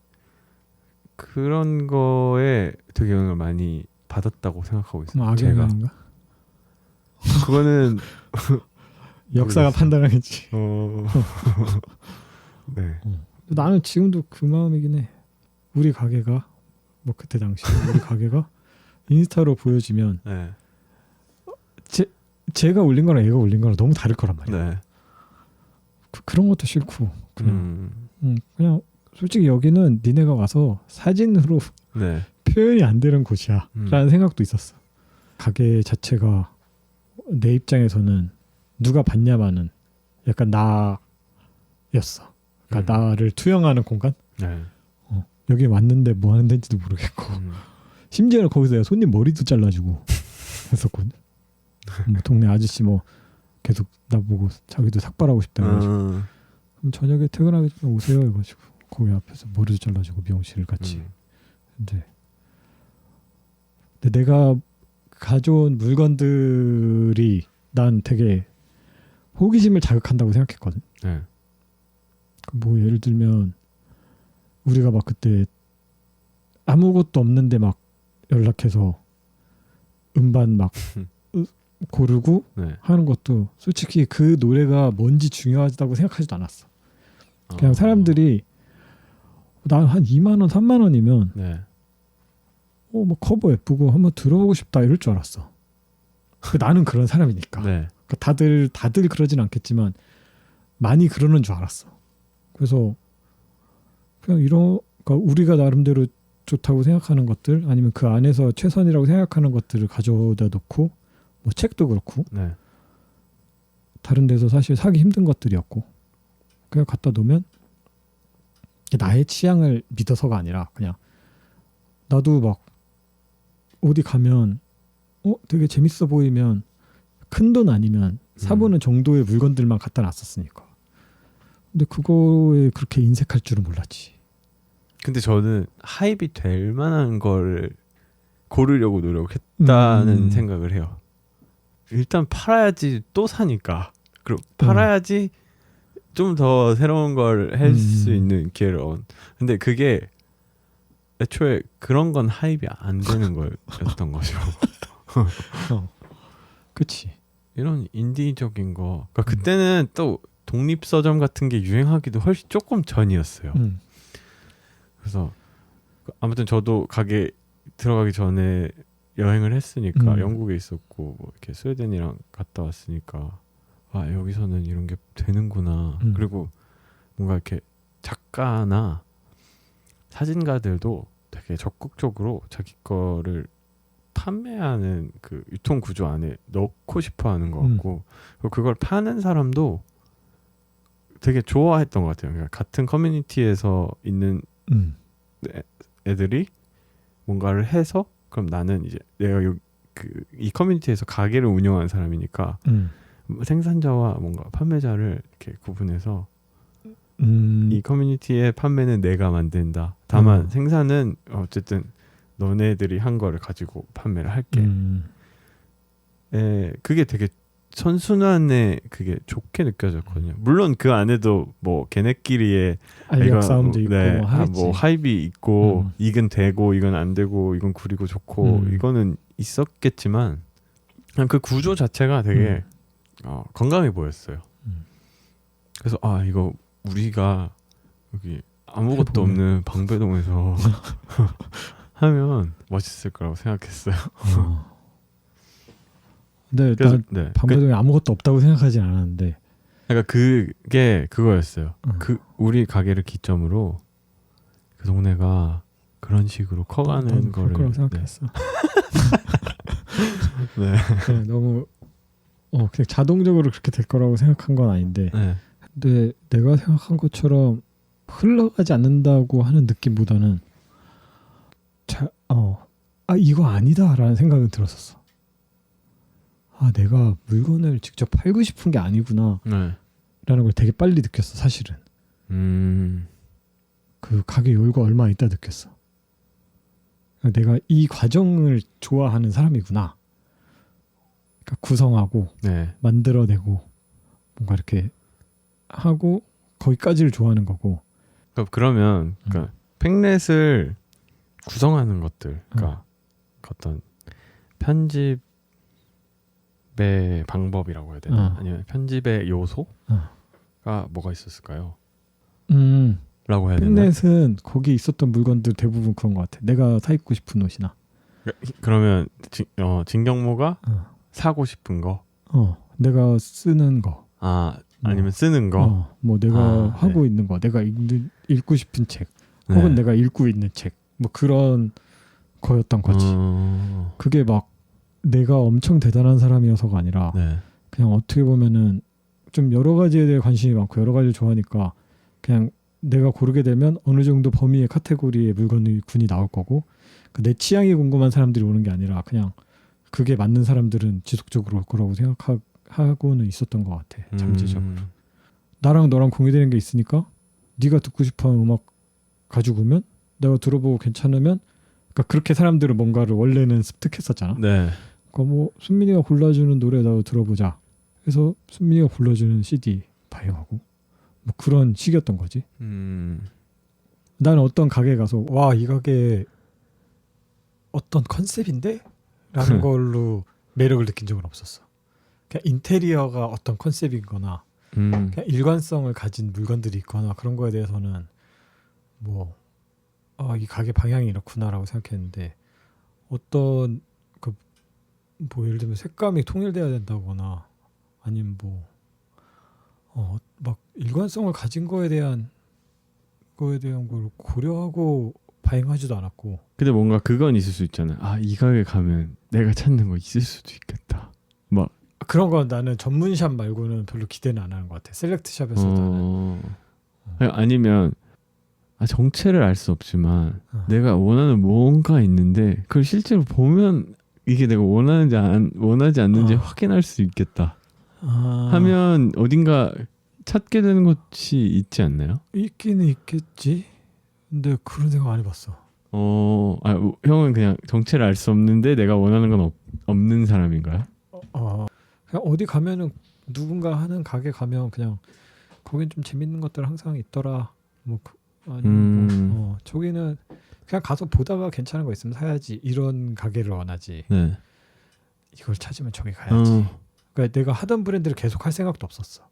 그런 거에 되게 영향을 많이 받았다고 생각하고 있어요. 그럼 제가. 악영향인가? 그거는 역사가 모르겠어요. 판단하겠지. 네. 나는 지금도 그 마음이긴 해. 우리 가게가 뭐 그때 당시 우리 가게가 인스타로 보여지면 네. 제가 올린 거랑 얘가 올린 거랑 너무 다를 거란 말이야. 네. 그런 것도 싫고 그냥 음. 그냥 솔직히 여기는 니네가 와서 사진으로 네. 표현이 안 되는 곳이야 라는 생각도 있었어. 가게 자체가 내 입장에서는 누가 봤냐마는 약간 나였어. 그러니까 나를 투영하는 공간. 네. 여기 왔는데 뭐 하는 데인지도 모르겠고 심지어는 거기서 내가 손님 머리도 잘라주고 했었거든. 뭐 동네 아저씨 뭐 계속 나보고 자기도 삭발하고 싶다 해가지고 그럼 저녁에 퇴근하기 전에 오세요 해가지고 거기 앞에서 머리도 잘라주고 미용실 같이. 근데 내가 가져온 물건들이 난 되게 호기심을 자극한다고 생각했거든. 네. 뭐 예를 들면 우리가 막 그때 아무것도 없는데 막 연락해서 음반 막 고르고 네. 하는 것도 솔직히 그 노래가 뭔지 중요하다고 생각하지도 않았어. 그냥 사람들이 난 한 2만 원, 3만 원이면 네. 뭐 커버 예쁘고 한번 들어보고 싶다 이럴 줄 알았어. 나는 그런 사람이니까. 네. 그러니까 다들 그러진 않겠지만 많이 그러는 줄 알았어. 그래서 그냥 그러니까 우리가 나름대로 좋다고 생각하는 것들 아니면 그 안에서 최선이라고 생각하는 것들을 가져다 놓고 뭐 책도 그렇고 네. 다른 데서 사실 사기 힘든 것들이었고 그냥 갖다 놓으면 나의 취향을 믿어서가 아니라 그냥 나도 막 어디 가면 되게 재밌어 보이면 큰 돈 아니면 사보는 정도의 물건들만 갖다 놨었으니까. 근데 그거에 그렇게 인색할 줄은 몰랐지. 근데 저는 하입이 될 만한 걸 고르려고 노력했다는 생각을 해요. 일단 팔아야지 또 사니까. 그리고 팔아야지 좀 더 새로운 걸 할 수 있는 기회를 근데 그게 애초에 그런 건 하입이 안 되는 거였던 거죠. 그치. 이런 인디적인 거. 그러니까 그때는 또 독립 서점 같은 게 유행하기도 훨씬 조금 전이었어요. 그래서 아무튼 저도 가게 들어가기 전에 여행을 했으니까 영국에 있었고 뭐 이렇게 스웨덴이랑 갔다 왔으니까 아 여기서는 이런 게 되는구나. 그리고 뭔가 이렇게 작가나 사진가들도 되게 적극적으로 자기 거를 판매하는 그 유통 구조 안에 넣고 싶어하는 것 같고 그리고 그걸 파는 사람도 되게 좋아했던 것 같아요. 그러니까 같은 커뮤니티에서 있는 애들이 뭔가를 해서 그럼 나는 이제 내가 이 커뮤니티에서 가게를 운영하는 사람이니까 생산자와 뭔가 판매자를 이렇게 구분해서 이 커뮤니티의 판매는 내가 만든다. 다만 생산은 어쨌든 너네들이 한 거를 가지고 판매를 할게. 그게 되게 선순환에 그게 좋게 느껴졌거든요. 물론 그 안에도 뭐 걔네끼리의 알력 싸움도 있고 뭐 하입이 있고 이건 되고 이건 안 되고 이건 구리고 좋고 이거는 있었겠지만 그냥 그 구조 자체가 되게 건강해 보였어요. 그래서 아 이거 우리가 여기 아무것도 없는 방배동에서 하면 멋있을 거라고 생각했어요. 근데 난 방배동에 아무것도 없다고 생각하진 않았는데 그러니까 그게 그거였어요. 그 우리 가게를 기점으로 그 동네가 그런 식으로 커가는 거를 거라고 생각했어. 네. 너무 그냥 자동적으로 그렇게 될 거라고 생각한 건 아닌데 근데 내가 생각한 것처럼 흘러가지 않는다고 하는 느낌보다는 이거 아니다라는 생각은 들었었어. 아 내가 물건을 직접 팔고 싶은 게 아니구나 라는 걸 되게 빨리 느꼈어. 사실은 그 가게 열고 얼마 있다 느꼈어. 내가 이 과정을 좋아하는 사람이구나. 그러니까 구성하고 네. 만들어내고 뭔가 이렇게 하고 거기까지를 좋아하는 거고. 그러면 그러니까 팩넷을 구성하는 것들, 그러니까 어떤 편집의 방법이라고 해야 되나? 아니면 편집의 요소가 뭐가 있었을까요? 라고 해야 되나? 팩넷은 거기 있었던 물건들 대부분 그런 것 같아. 내가 사 입고 싶은 옷이나. 그러면 진경모가 사고 싶은 거, 내가 쓰는 거. 아니면 쓰는 거, 뭐 내가 하고 있는 거, 내가 읽고 싶은 책, 혹은 내가 읽고 있는 책, 뭐 그런 거였던 거지. 그게 막 내가 엄청 대단한 사람이어서가 아니라 그냥 어떻게 보면은 좀 여러 가지에 대해 관심이 많고 여러 가지를 좋아하니까 그냥 내가 고르게 되면 어느 정도 범위의 카테고리의 군이 나올 거고 내 취향이 궁금한 사람들이 오는 게 아니라 그냥 그게 맞는 사람들은 지속적으로 올 거라고 생각하고는 있었던 것 같아. 잠재적으로. 나랑 너랑 공유되는 게 있으니까 네가 듣고 싶어하는 음악 가지고 오면 내가 들어보고 괜찮으면 그러니까 그렇게 사람들은 뭔가를 원래는 습득했었잖아. 그러니까 뭐 순민이가 골라주는 노래 나도 들어보자. 그래서 순민이가 골라주는 CD 발행하고 뭐 그런 식이었던 거지. 나는 어떤 가게에 가서 와, 이 가게 어떤 컨셉인데? 라는 걸로 매력을 느낀 적은 없었어. 그냥 인테리어가 어떤 컨셉이거나 그냥 일관성을 가진 물건들이 있거나 그런 거에 대해서는 뭐 이 가게 방향이 이렇구나라고 생각했는데 어떤 뭐 예를 들면 색감이 통일돼야 된다거나 아니면 뭐 막 일관성을 가진 거에 대한 걸 고려하고 발행하지도 않았고. 근데 뭔가 그건 있을 수 있잖아요. 이 가게 가면 내가 찾는 거 있을 수도 있겠다. 막 그런 건 나는 전문샵 말고는 별로 기대는 안 하는 것 같아. 셀렉트샵에서도 아니면 정체를 알 수 없지만 내가 원하는 뭔가 있는데 그걸 실제로 보면 이게 내가 원하지 않는지 확인할 수 있겠다 하면 어딘가 찾게 되는 것이 있지 않나요? 있기는 있겠지. 근데 그런 생각 안 해봤어. 형은 그냥 정체를 알 수 없는데 내가 원하는 건 없는 사람인가요? 그냥 어디 가면은 누군가 하는 가게 가면 그냥 거긴 좀 재밌는 것들 항상 있더라. 뭐 아니면 저기는 그냥 가서 보다가 괜찮은 거 있으면 사야지. 이런 가게를 원하지. 이걸 찾으면 저기 가야지. 그러니까 내가 하던 브랜드를 계속 할 생각도 없었어.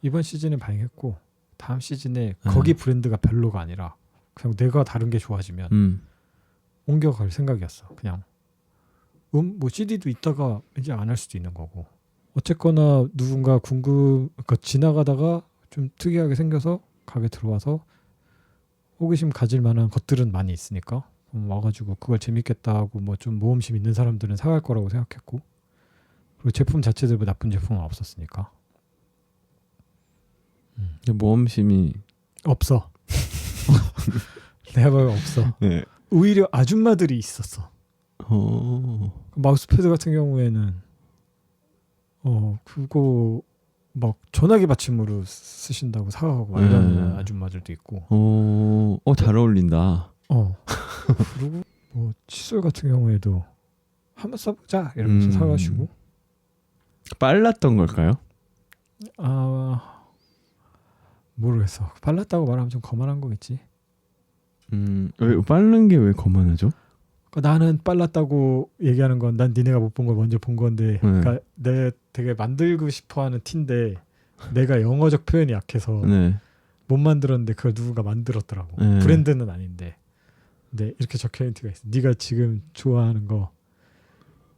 이번 시즌에 발행했고 다음 시즌에 거기 브랜드가 별로가 아니라 그냥 내가 다른 게 좋아지면 옮겨갈 생각이었어. 그냥 뭐 CD도 있다가 이제 안 할 수도 있는 거고. 어쨌거나 누군가 그러니까 지나가다가 좀 특이하게 생겨서 가게 들어와서 호기심 가질 만한 것들은 많이 있으니까 와가지고 그걸 재밌겠다 하고 뭐 좀 모험심 있는 사람들은 사갈 거라고 생각했고, 그리고 제품 자체도 나쁜 제품은 없었으니까. 모험심이 없어. 내가 봐도 없어. 오히려 아줌마들이 있었어. 마우스패드 같은 경우에는 그거 막 전화기 받침으로 쓰신다고 사가고 이런 아줌마들도 있고. 잘 어울린다. 그리고 뭐 칫솔 같은 경우에도 한번 써보자 이러면서 사가시고. 빨랐던 걸까요? 모르겠어. 빨랐다고 말하면 좀 거만한 거겠지. 왜 빠른 게 왜 거만하죠? 그러니까 나는 빨랐다고 얘기하는 건 난 니네가 못 본 걸 먼저 본 건데, 그러니까 내가 되게 만들고 싶어하는 티인데 내가 영어적 표현이 약해서 못 만들었는데 그걸 누군가 만들었더라고. 브랜드는 아닌데. 근데 이렇게 적혀있는 티가 있어. 네가 지금 좋아하는 거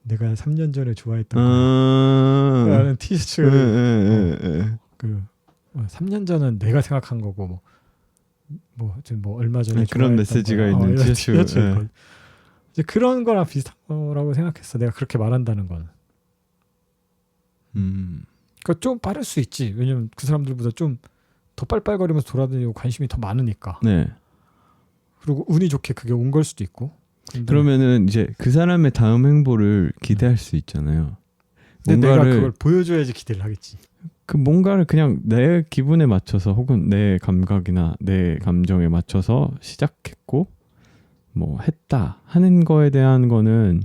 내가 3년 전에 좋아했던 거 라는 티셔츠를 3년 전은 내가 생각한 거고 뭐 얼마 전에 그런 메시지가 있는 티셔츠. 이제 그런 거랑 비슷한 거라고 생각했어. 내가 그렇게 말한다는 건. 그러니까 좀 빠를 수 있지. 왜냐면 그 사람들보다 좀 더 빨빨거리면서 돌아다니고 관심이 더 많으니까. 그리고 운이 좋게 그게 온 걸 수도 있고. 그러면은 이제 그 사람의 다음 행보를 기대할 수 있잖아요. 근데 내가 뭔가를 그걸 보여줘야지 기대를 하겠지. 그 뭔가를 그냥 내 기분에 맞춰서 혹은 내 감각이나 내 감정에 맞춰서 시작했고 뭐 했다 하는 거에 대한 거는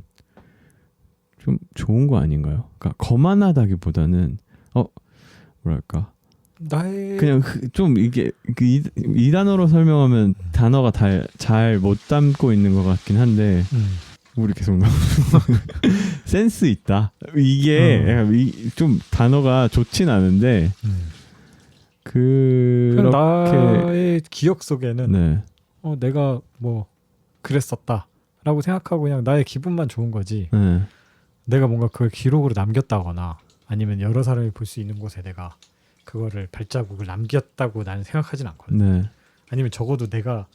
좀 좋은 거 아닌가요? 그러니까 거만하다기보다는 뭐랄까 나의 그냥 좀 이게 이 단어로 설명하면 단어가 잘 못 담고 있는 것 같긴 한데 우리 계속 너무 센스 있다. 이게 약간 좀 단어가 좋진 않은데 그냥 그렇게 나의 기억 속에는 네. 내가 뭐 그랬었다라고 생각하고 그냥 나의 기분만 좋은 거지. 네. 내가 뭔가 그걸 기록으로 남겼다거나 아니면 여러 사람이 볼 수 있는 곳에 내가 그거를 발자국을 남겼다고 나는 생각하진 않거든. 네. 아니면 적어도 내가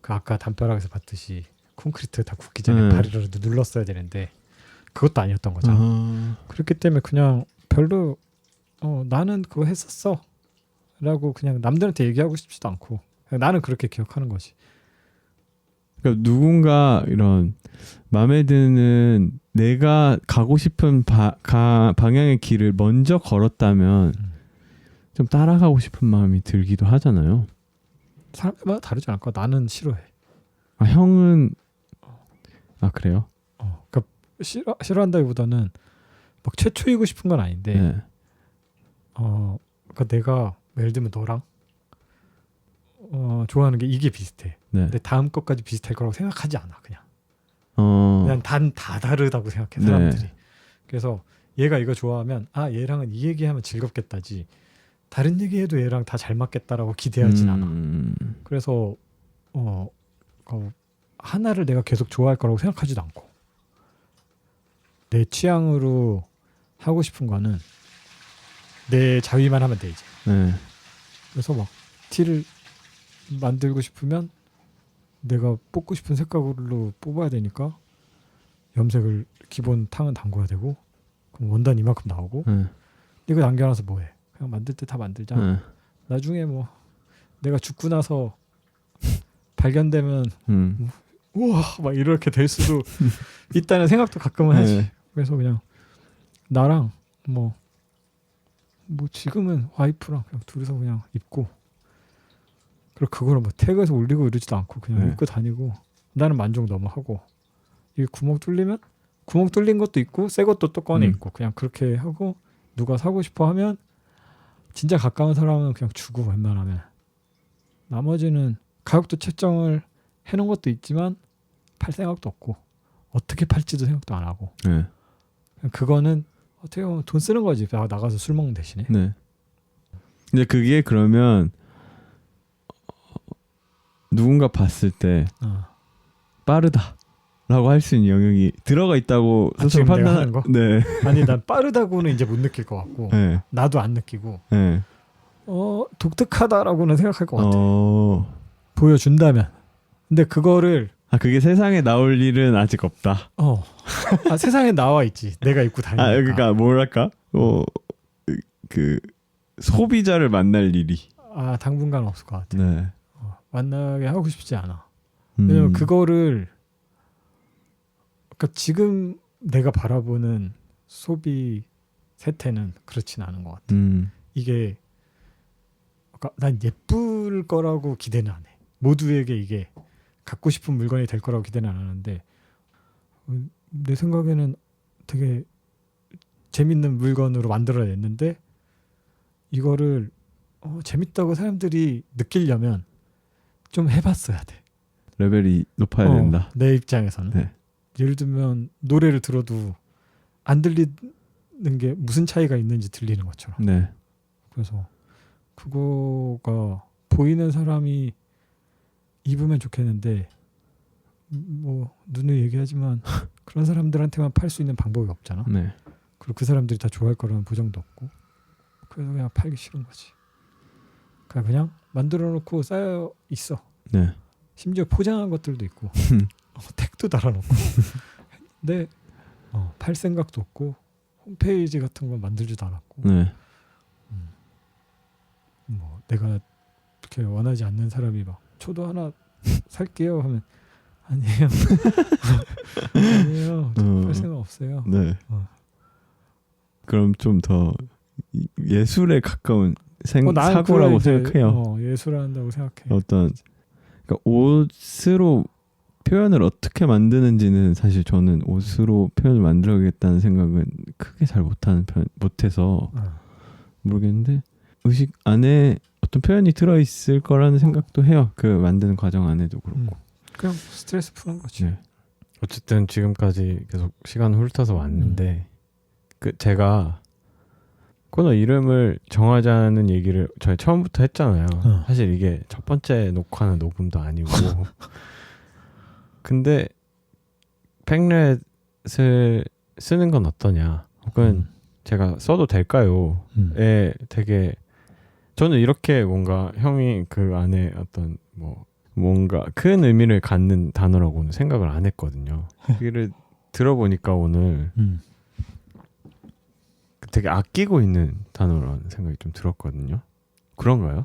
그 아까 담벼락에서 봤듯이 콘크리트 다 굳기 전에 네. 발이라도 눌렀어야 되는데 그것도 아니었던 거잖아. 그렇기 때문에 그냥 별로 나는 그거 했었어 라고 그냥 남들한테 얘기하고 싶지도 않고 그냥 나는 그렇게 기억하는 거지. 그러니까 누군가 이런 마음에 드는 내가 가고 싶은 방향의 길을 먼저 걸었다면 좀 따라가고 싶은 마음이 들기도 하잖아요. 사람마다 다르지 않을까? 나는 싫어해. 아, 형은 그래요? 그러니까 싫어한다기보다는 막 최초이고 싶은 건 아닌데 네. 그러니까 내가 예를 들면 너랑 좋아하는 게 이게 비슷해. 네. 근데 다음 것까지 비슷할 거라고 생각하지 않아. 그냥 다 다르다고 생각해 사람들이. 네. 그래서 얘가 이거 좋아하면 얘랑은 이 얘기하면 즐겁겠다지 다른 얘기해도 얘랑 다 잘 맞겠다라고 기대하진 않아. 그래서 하나를 내가 계속 좋아할 거라고 생각하지도 않고 내 취향으로 하고 싶은 거는 내 자위만 하면 돼 이제. 네. 그래서 막 티를 만들고 싶으면 내가 뽑고 싶은 색깔로 뽑아야 되니까 염색을 기본 탕은 담궈야 되고 그럼 원단 이만큼 나오고 네. 이거 남겨놔서 뭐해? 그냥 만들 때 다 만들자. 네. 나중에 뭐 내가 죽고 나서 발견되면 우와 막 이렇게 될 수도 있다는 생각도 가끔은 하지. 네. 그래서 그냥 나랑 뭐 지금은 와이프랑 그냥 둘이서 그냥 입고 그리고 그거를 뭐 태그해서 올리고 이러지도 않고 그냥 네. 입고 다니고 나는 만족 너무 하고 이 구멍 뚫리면 구멍 뚫린 것도 있고 새 것도 또 꺼내 입고 그냥 그렇게 하고 누가 사고 싶어 하면 진짜 가까운 사람은 그냥 주고 웬만하면 나머지는 가격도 책정을 해놓은 것도 있지만 팔 생각도 없고 어떻게 팔지도 생각도 안 하고 네. 그냥 그거는 어떻게 보면 돈 쓰는 거지. 나가서 술 먹는 대신에. 네. 근데 그게 그러면 누군가 봤을 때 빠르다라고 할 수 있는 영역이 들어가 있다고 스스로 지금 내가 하는 거? 네. 아니 난 빠르다고는 이제 못 느낄 것 같고 네. 나도 안 느끼고 네. 독특하다라고는 생각할 것 같아. 보여준다면. 근데 그거를 그게 세상에 나올 일은 아직 없다. 세상에 나와 있지. 내가 입고 다니니까. 그러니까 뭐랄까? 그 소비자를 만날 일이. 당분간 없을 것 같아. 네. 만나게 하고 싶지 않아. 왜냐면 그거를 그러니까 지금 내가 바라보는 소비 세태는 그렇진 않은 것 같아. 이게 그러니까 난 예쁠 거라고 기대는 안 해. 모두에게 이게 갖고 싶은 물건이 될 거라고 기대는 안 하는데 내 생각에는 되게 재밌는 물건으로 만들어냈는데 이거를 재밌다고 사람들이 느끼려면 좀 해봤어야 돼. 레벨이 높아야 된다. 내 입장에서는. 네. 예를 들면 노래를 들어도 안 들리는 게 무슨 차이가 있는지 들리는 것처럼. 네. 그래서 그거가 보이는 사람이 입으면 좋겠는데 뭐 눈을 얘기하지만 그런 사람들한테만 팔 수 있는 방법이 없잖아. 네. 그리고 그 사람들이 다 좋아할 거라는 보장도 없고 그래서 그냥 팔기 싫은 거지. 그냥 만들어 놓고 쌓여 있어. 네. 심지어 포장한 것들도 있고 택도 달아놓고 근데 팔 생각도 없고 홈페이지 같은 건 만들지도 않았고 네. 뭐 내가 그렇게 원하지 않는 사람이 막 저도 하나 살게요 하면 아니에요. 아니에요. 팔 생각 없어요. 네. 그럼 좀 더 예술에 가까운 나는 사고라고 그걸 이제, 생각해요. 예술한다고 생각해. 어떤 그러니까 옷으로 표현을 어떻게 만드는지는 사실 저는 옷으로 표현을 만들어야겠다는 생각은 크게 잘 못해서 모르겠는데 의식 안에 어떤 표현이 들어있을 거라는 생각도 해요. 그 만드는 과정 안에도 그렇고. 그냥 스트레스 푸는 거지. 네. 어쨌든 지금까지 계속 시간 훑어서 왔는데 그 제가 코너 이름을 정하자는 얘기를 저희 처음부터 했잖아요. 사실 이게 첫 번째 녹화나 녹음도 아니고 근데 팩렛을 쓰는 건 어떠냐 혹은 제가 써도 될까요? 에 되게 저는 이렇게 뭔가 형이 그 안에 어떤 뭔가 큰 의미를 갖는 단어라고는 생각을 안 했거든요. 얘기를 들어보니까 오늘 되게 아끼고 있는 단어라는 생각이 좀 들었거든요. 그런가요?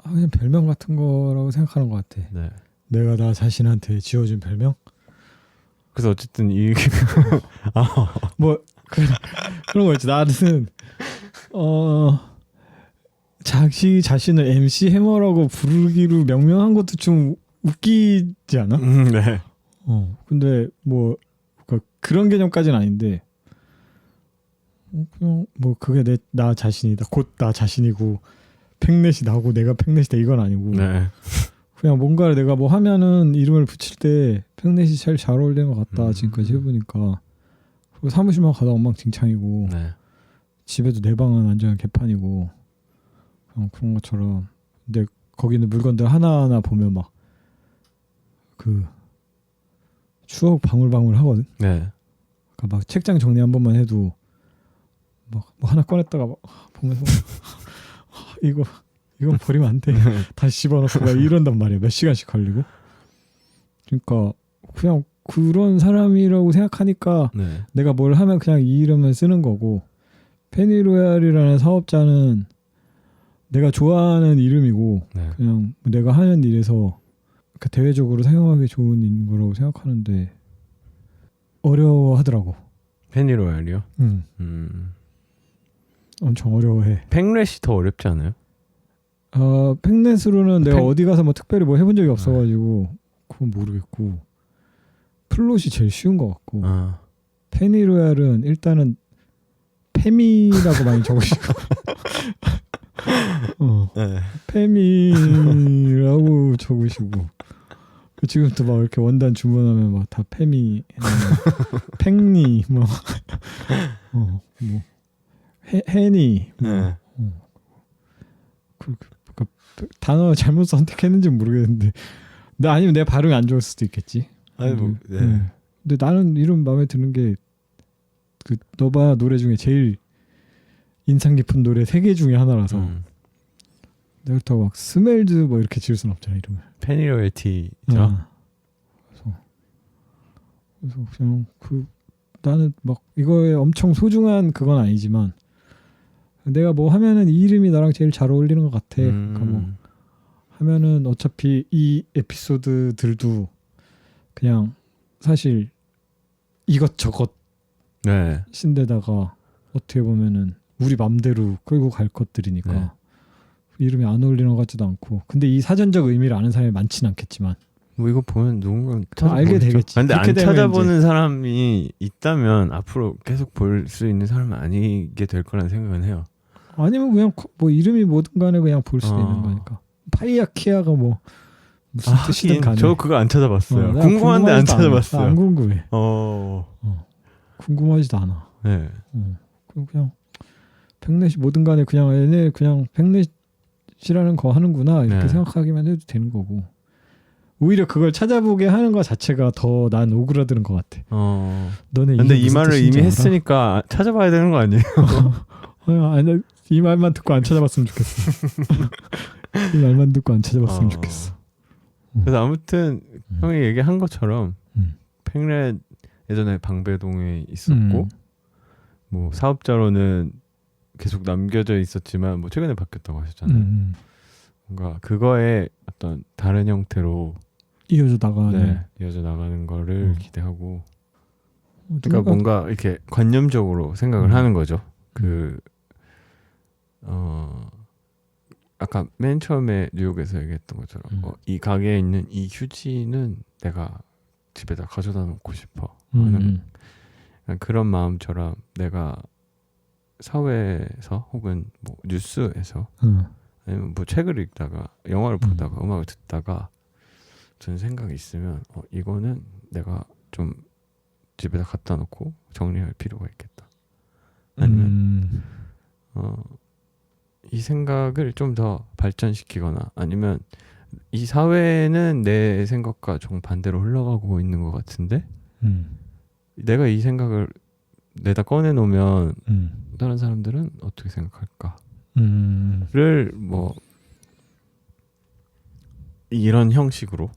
그냥 별명 같은 거라고 생각하는 것 같아. 네. 내가 나 자신한테 지어준 별명? 그래서 어쨌든 이 그런 거 있지. 나는 자기 자신을 MC 해머라고 부르기로 명명한 것도 좀 웃기지 않아? 네. 근데 그런 개념까지는 아닌데 그냥 그게 나 자신이다. 곧 나 자신이고 팩넷이 나고 내가 팩넷이다 이건 아니고 네. 그냥 뭔가를 내가 하면은 이름을 붙일 때 팩넷이 제일 잘 어울리는 것 같다. 지금까지 해보니까. 그리고 사무실만 가다 엉망진창이고 네. 집에도 내 방은 완전 개판이고 그런 것처럼. 근데 거기 있는 물건들 하나하나 보면 막 추억 방울방울 하거든. 네. 그러니까 막 책장 정리 한 번만 해도 뭐 하나 꺼냈다가 보면서 이건 버리면 안 돼. 다시 집어넣고 막 이런단 말이야. 몇 시간씩 걸리고. 그러니까 그냥 그런 사람이라고 생각하니까 네. 내가 뭘 하면 그냥 이 이름을 쓰는 거고 페니로얄이라는 사업자는 내가 좋아하는 이름이고 네. 그냥 내가 하는 일에서 대외적으로 사용하기 좋은 거라고 생각하는데 어려워하더라고. 페니로얄이요? 엄청 어려워해. 팩렛이 더 어렵지 않아요? 팩넷으로는 내가 어디 가서 특별히 해본 적이 없어가지고 그건 모르겠고 플롯이 제일 쉬운 것 같고 페니로얄은 일단은 페미라고 많이 적으시고 네. 페미라고 적으시고 지금도 막 이렇게 원단 주문하면 막 다 페미 팽니 해니 네. 단어 잘못 선택했는지 모르겠는데 아니면 내 발음이 안 좋을 수도 있겠지. 아니 네. 근데 나는 이름 마음에 드는 게 너바 노래 중에 제일 인상 깊은 노래 3개 중에 하나라서 내가 그렇다고 막 스멜즈 이렇게 지을 순 없잖아 이름을. 페니로얄티죠. 그래서 그냥 나는 이거에 엄청 소중한 그건 아니지만 내가 하면은 이 이름이 나랑 제일 잘 어울리는 것 같아. 그러니까 하면은 어차피 이 에피소드들도 그냥 사실 이것저것 네. 신데다가 어떻게 보면은 우리 맘대로 끌고 갈 것들이니까 네. 이름이 안 어울리는 것 같지도 않고. 근데 이 사전적 의미를 아는 사람이 많지는 않겠지만 이거 보면 누군가 알게 되겠지. 근데 안 그렇게 되면 찾아보는 사람이 있다면 앞으로 계속 볼 수 있는 사람은 아니게 될 거라는 생각은 해요. 아니면 그냥 이름이 뭐든 간에 그냥 볼 수도 있는 거니까. 파이아키아가 무슨 뜻이든 간에. 저 그거 안 찾아봤어요. 나 궁금한데 안 궁금하지도 찾아봤어요. 안 궁금해. 궁금하지도 않아. 네. 그냥 팩넷이 뭐든 간에 그냥 얘네 그냥 팩넷이라는 거 하는구나 이렇게 네. 생각하기만 해도 되는 거고. 오히려 그걸 찾아보게 하는 것 자체가 더 난 오그라드는 것 같아. 너네 근데 이게 이 무슨 말을 뜻인지 이미 알아? 했으니까 찾아봐야 되는 거 아니에요? 아니, 이 말만 듣고 안 찾아봤으면 좋겠어. 이 말만 듣고 안 찾아봤으면 좋겠어. 그래서 아무튼 형이 얘기한 것처럼 음. 팩렛 예전에 방배동에 있었고 사업자로는 계속 남겨져 있었지만 최근에 바뀌었다고 하셨잖아요. 뭔가 그거에 어떤 다른 형태로 이어져 나가는. 이어져 나가는 거를 기대하고 그러니까 뭔가 이렇게 관념적으로 생각을 하는 거죠. 아까 맨 처음에 뉴욕에서 얘기했던 것처럼 이 가게에 있는 이 휴지는 내가 집에다 가져다 놓고 싶어 하는 그런 마음처럼 내가 사회에서 혹은 뭐 뉴스에서 아니면 뭐 책을 읽다가 영화를 보다가 음악을 듣다가 드는 생각이 있으면 이거는 내가 좀 집에다 갖다 놓고 정리할 필요가 있겠다. 아니면 이 생각을 좀 더 발전시키거나 아니면 이 사회는 내 생각과 정반대로 흘러가고 있는 것 같은데 내가 이 생각을 내다 꺼내놓으면 다른 사람들은 어떻게 생각할까를 뭐 이런 형식으로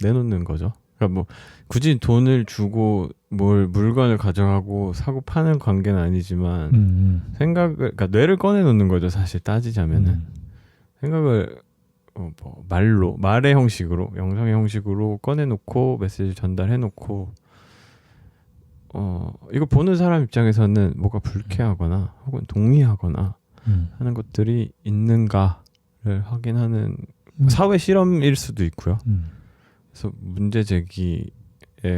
내놓는 거죠. 그러니까 뭐 굳이 돈을 주고 뭘 물건을 가져가고 사고 파는 관계는 아니지만 생각을 그러니까 뇌를 꺼내놓는 거죠. 사실 따지자면은 생각을 뭐 말의 형식으로 영상의 형식으로 꺼내놓고 메시지 전달해놓고 이거 보는 사람 입장에서는 뭐가 불쾌하거나 혹은 동의하거나 하는 것들이 있는가를 확인하는 사회 실험일 수도 있고요. 그래서 문제 제기의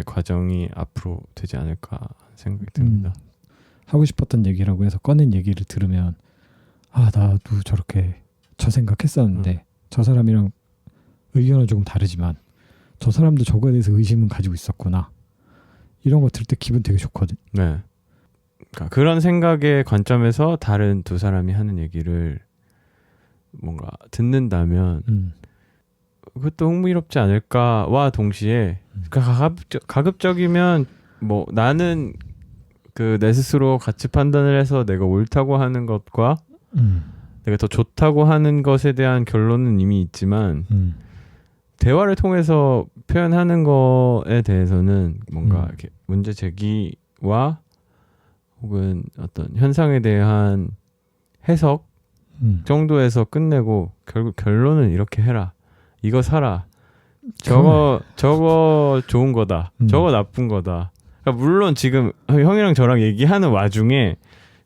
과정이 앞으로 되지 않을까 생각이 듭니다. 하고 싶었던 얘기라고 해서 꺼낸 얘기를 들으면 나도 저렇게 저 생각했었는데 저 사람이랑 의견은 조금 다르지만 저 사람도 저거에 대해서 의심은 가지고 있었구나. 이런 거 들을 때 기분 되게 좋거든. 네. 그러니까 그런 생각의 관점에서 다른 두 사람이 하는 얘기를 뭔가 듣는다면 그것도 흥미롭지 않을까와 동시에 가급적이면 뭐 나는 그 내 스스로 가치 판단을 해서 내가 옳다고 하는 것과 내가 더 좋다고 하는 것에 대한 결론은 이미 있지만 대화를 통해서 표현하는 거에 대해서는 뭔가 이렇게 문제 제기와 혹은 어떤 현상에 대한 해석 정도에서 끝내고 결국 결론은 이렇게 해라. 이거 사라. 저거 좋은 거다. 저거 나쁜 거다. 그러니까 물론 지금 형이랑 저랑 얘기하는 와중에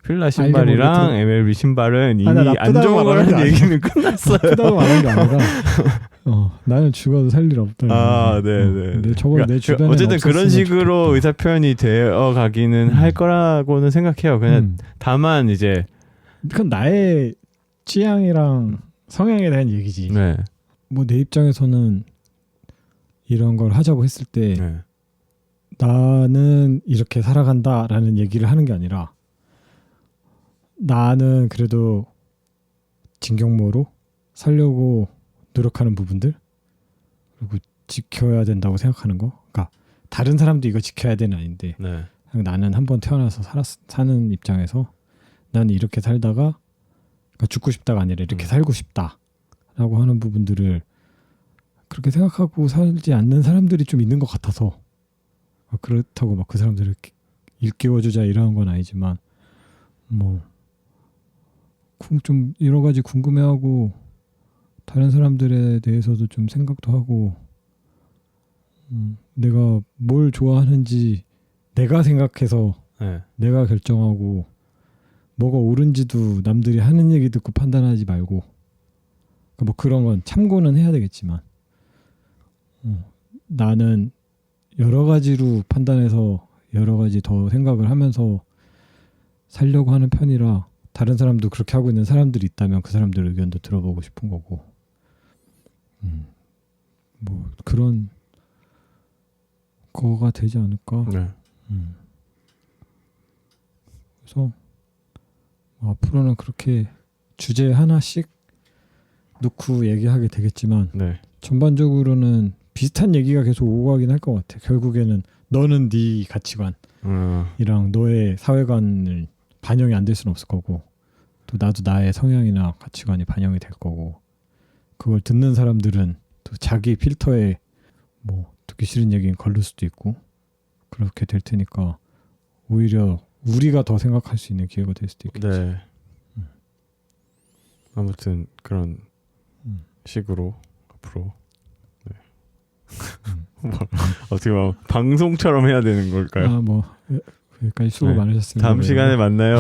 필라 신발이랑 MLB 신발은 이미 안 좋은 거라는 얘기는 끝났어요. 나쁘다고 말한 게 아니라 나는 죽어도 살 일 없다. 네네. 근데 저거 내 주변에 어쨌든 그런 식으로 좋겠다. 의사 표현이 되어 가기는 할 거라고는 생각해요. 그냥 다만 이제 그건 나의 취향이랑 성향에 대한 얘기지. 네. 뭐 내 입장에서는 이런 걸 하자고 했을 때 나는 이렇게 살아간다라는 얘기를 하는 게 아니라 나는 그래도 진경모로 살려고 노력하는 부분들 그리고 지켜야 된다고 생각하는 거. 그러니까 다른 사람도 이거 지켜야 되는 아닌데 나는 한번 태어나서 사는 입장에서 나는 이렇게 살다가 그러니까 죽고 싶다가 아니라 이렇게 살고 싶다라고 하는 부분들을 그렇게 생각하고 살지 않는 사람들이 좀 있는 것 같아서 그렇다고 막 그 사람들을 일깨워주자 이런 건 아니지만 뭐 좀 여러 가지 궁금해하고 다른 사람들에 대해서도 좀 생각도 하고 내가 뭘 좋아하는지 내가 생각해서 내가 결정하고 뭐가 옳은지도 남들이 하는 얘기 듣고 판단하지 말고 뭐 그런 건 참고는 해야 되겠지만 나는 여러 가지로 판단해서 여러 가지 더 생각을 하면서 살려고 하는 편이라 다른 사람도 그렇게 하고 있는 사람들이 있다면 그 사람들 의견도 들어보고 싶은 거고 뭐 그런 거가 되지 않을까. 그래서 앞으로는 그렇게 주제 하나씩 놓고 얘기하게 되겠지만 전반적으로는 비슷한 얘기가 계속 오고 가긴 할 것 같아. 결국에는 너는 네 가치관이랑 너의 사회관을 반영이 안 될 수는 없을 거고 또 나도 나의 성향이나 가치관이 반영이 될 거고 그걸 듣는 사람들은 또 자기 필터에 뭐 듣기 싫은 얘기는 걸릴 수도 있고 그렇게 될 테니까 오히려 우리가 더 생각할 수 있는 기회가 될 수도 있겠지. 아무튼 그런 식으로 앞으로 뭐, 어떻게 보면 방송처럼 해야 되는 걸까요? 아, 뭐 여기까지 수고 네. 많으셨습니다. 다음 시간에 만나요.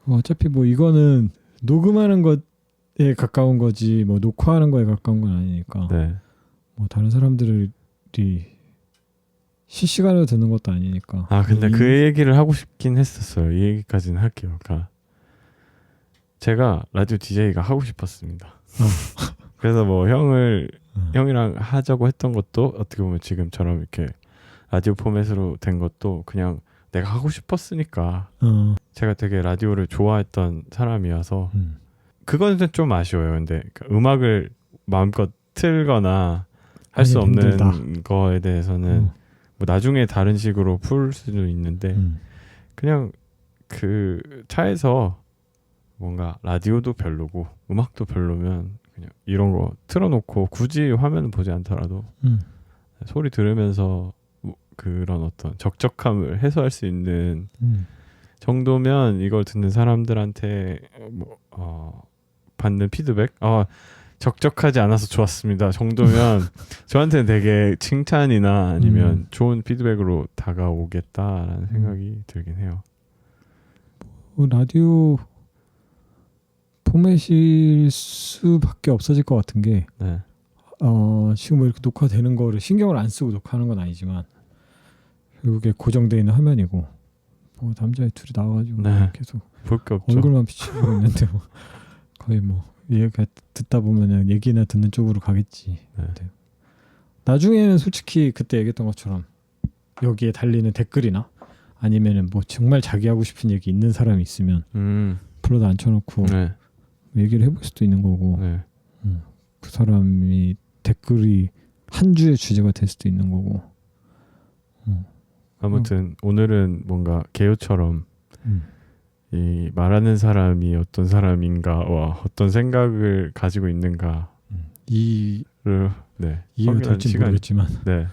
어차피 뭐 이거는 녹음하는 것에 가까운 거지 뭐 녹화하는 거에 가까운 건 아니니까 네. 뭐 다른 사람들이 실시간으로 듣는 것도 아니니까. 아 근데 그 얘기를 하고 싶긴 했었어요. 이 얘기까지는 할게요. 그러니까 제가 라디오 DJ가 하고 싶었습니다. 그래서 뭐 형이랑 하자고 했던 것도 어떻게 보면 지금처럼 이렇게 라디오 포맷으로 된 것도 그냥 내가 하고 싶었으니까. 제가 되게 라디오를 좋아했던 사람이어서 그거는 좀 아쉬워요. 근데 그러니까 음악을 마음껏 틀거나 할 수 없는 힘들다. 거에 대해서는 뭐 나중에 다른 식으로 풀 수도 있는데 그냥 그 차에서 뭔가 라디오도 별로고 음악도 별로면 그냥 이런 거 틀어놓고 굳이 화면을 보지 않더라도 소리 들으면서 뭐 그런 어떤 적적함을 해소할 수 있는 정도면 이걸 듣는 사람들한테 받는 피드백 적적하지 않아서 좋았습니다 정도면 저한테는 되게 칭찬이나 아니면 좋은 피드백으로 다가오겠다라는 생각이 들긴 해요. 라디오 포맷일 수밖에 없어질 것 같은 게 네. 지금 뭐 이렇게 녹화되는 거를 신경을 안 쓰고 녹화하는 건 아니지만 결국에 고정되어 있는 화면이고 뭐 남자애 둘이 나와가지고 네. 계속 볼 게 없죠. 얼굴만 비치고 있는데 뭐 거의 뭐 얘가 듣다 보면은 얘기나 듣는 쪽으로 가겠지. 네. 나중에는 솔직히 그때 얘기했던 것처럼 여기에 달리는 댓글이나 아니면은 뭐 정말 자기 하고 싶은 얘기 있는 사람이 있으면 불러다 앉혀놓고 네. 얘기를 해볼 수도 있는 거고 네. 그 사람이 댓글이 한 주의 주제가 될 수도 있는 거고. 아무튼 오늘은 뭔가 개요처럼 이 말하는 사람이 어떤 사람인가와 어떤 생각을 가지고 있는가를 네, 이해가 확인하는 될지 시간. 모르겠지만 네.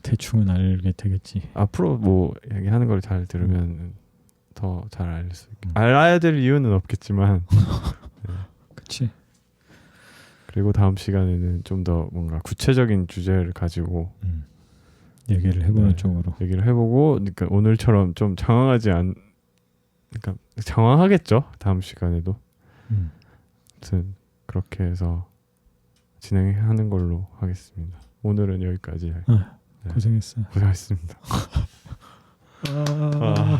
대충은 알게 되겠지. 앞으로 뭐 얘기하는 걸 잘 들으면 더 잘 알 수 있게. 알아야 될 이유는 없겠지만 그치. 그리고 다음 시간에는 좀 더 뭔가 구체적인 주제를 가지고 얘기를 해보는 네, 쪽으로. 얘기를 해보고 그러니까 오늘처럼 좀 장황하지 않 그러니까 장황하겠죠 다음 시간에도 아무튼 그렇게 해서 진행하는 걸로 하겠습니다. 오늘은 여기까지. 네. 고생했어. 고생하셨습니다. 아...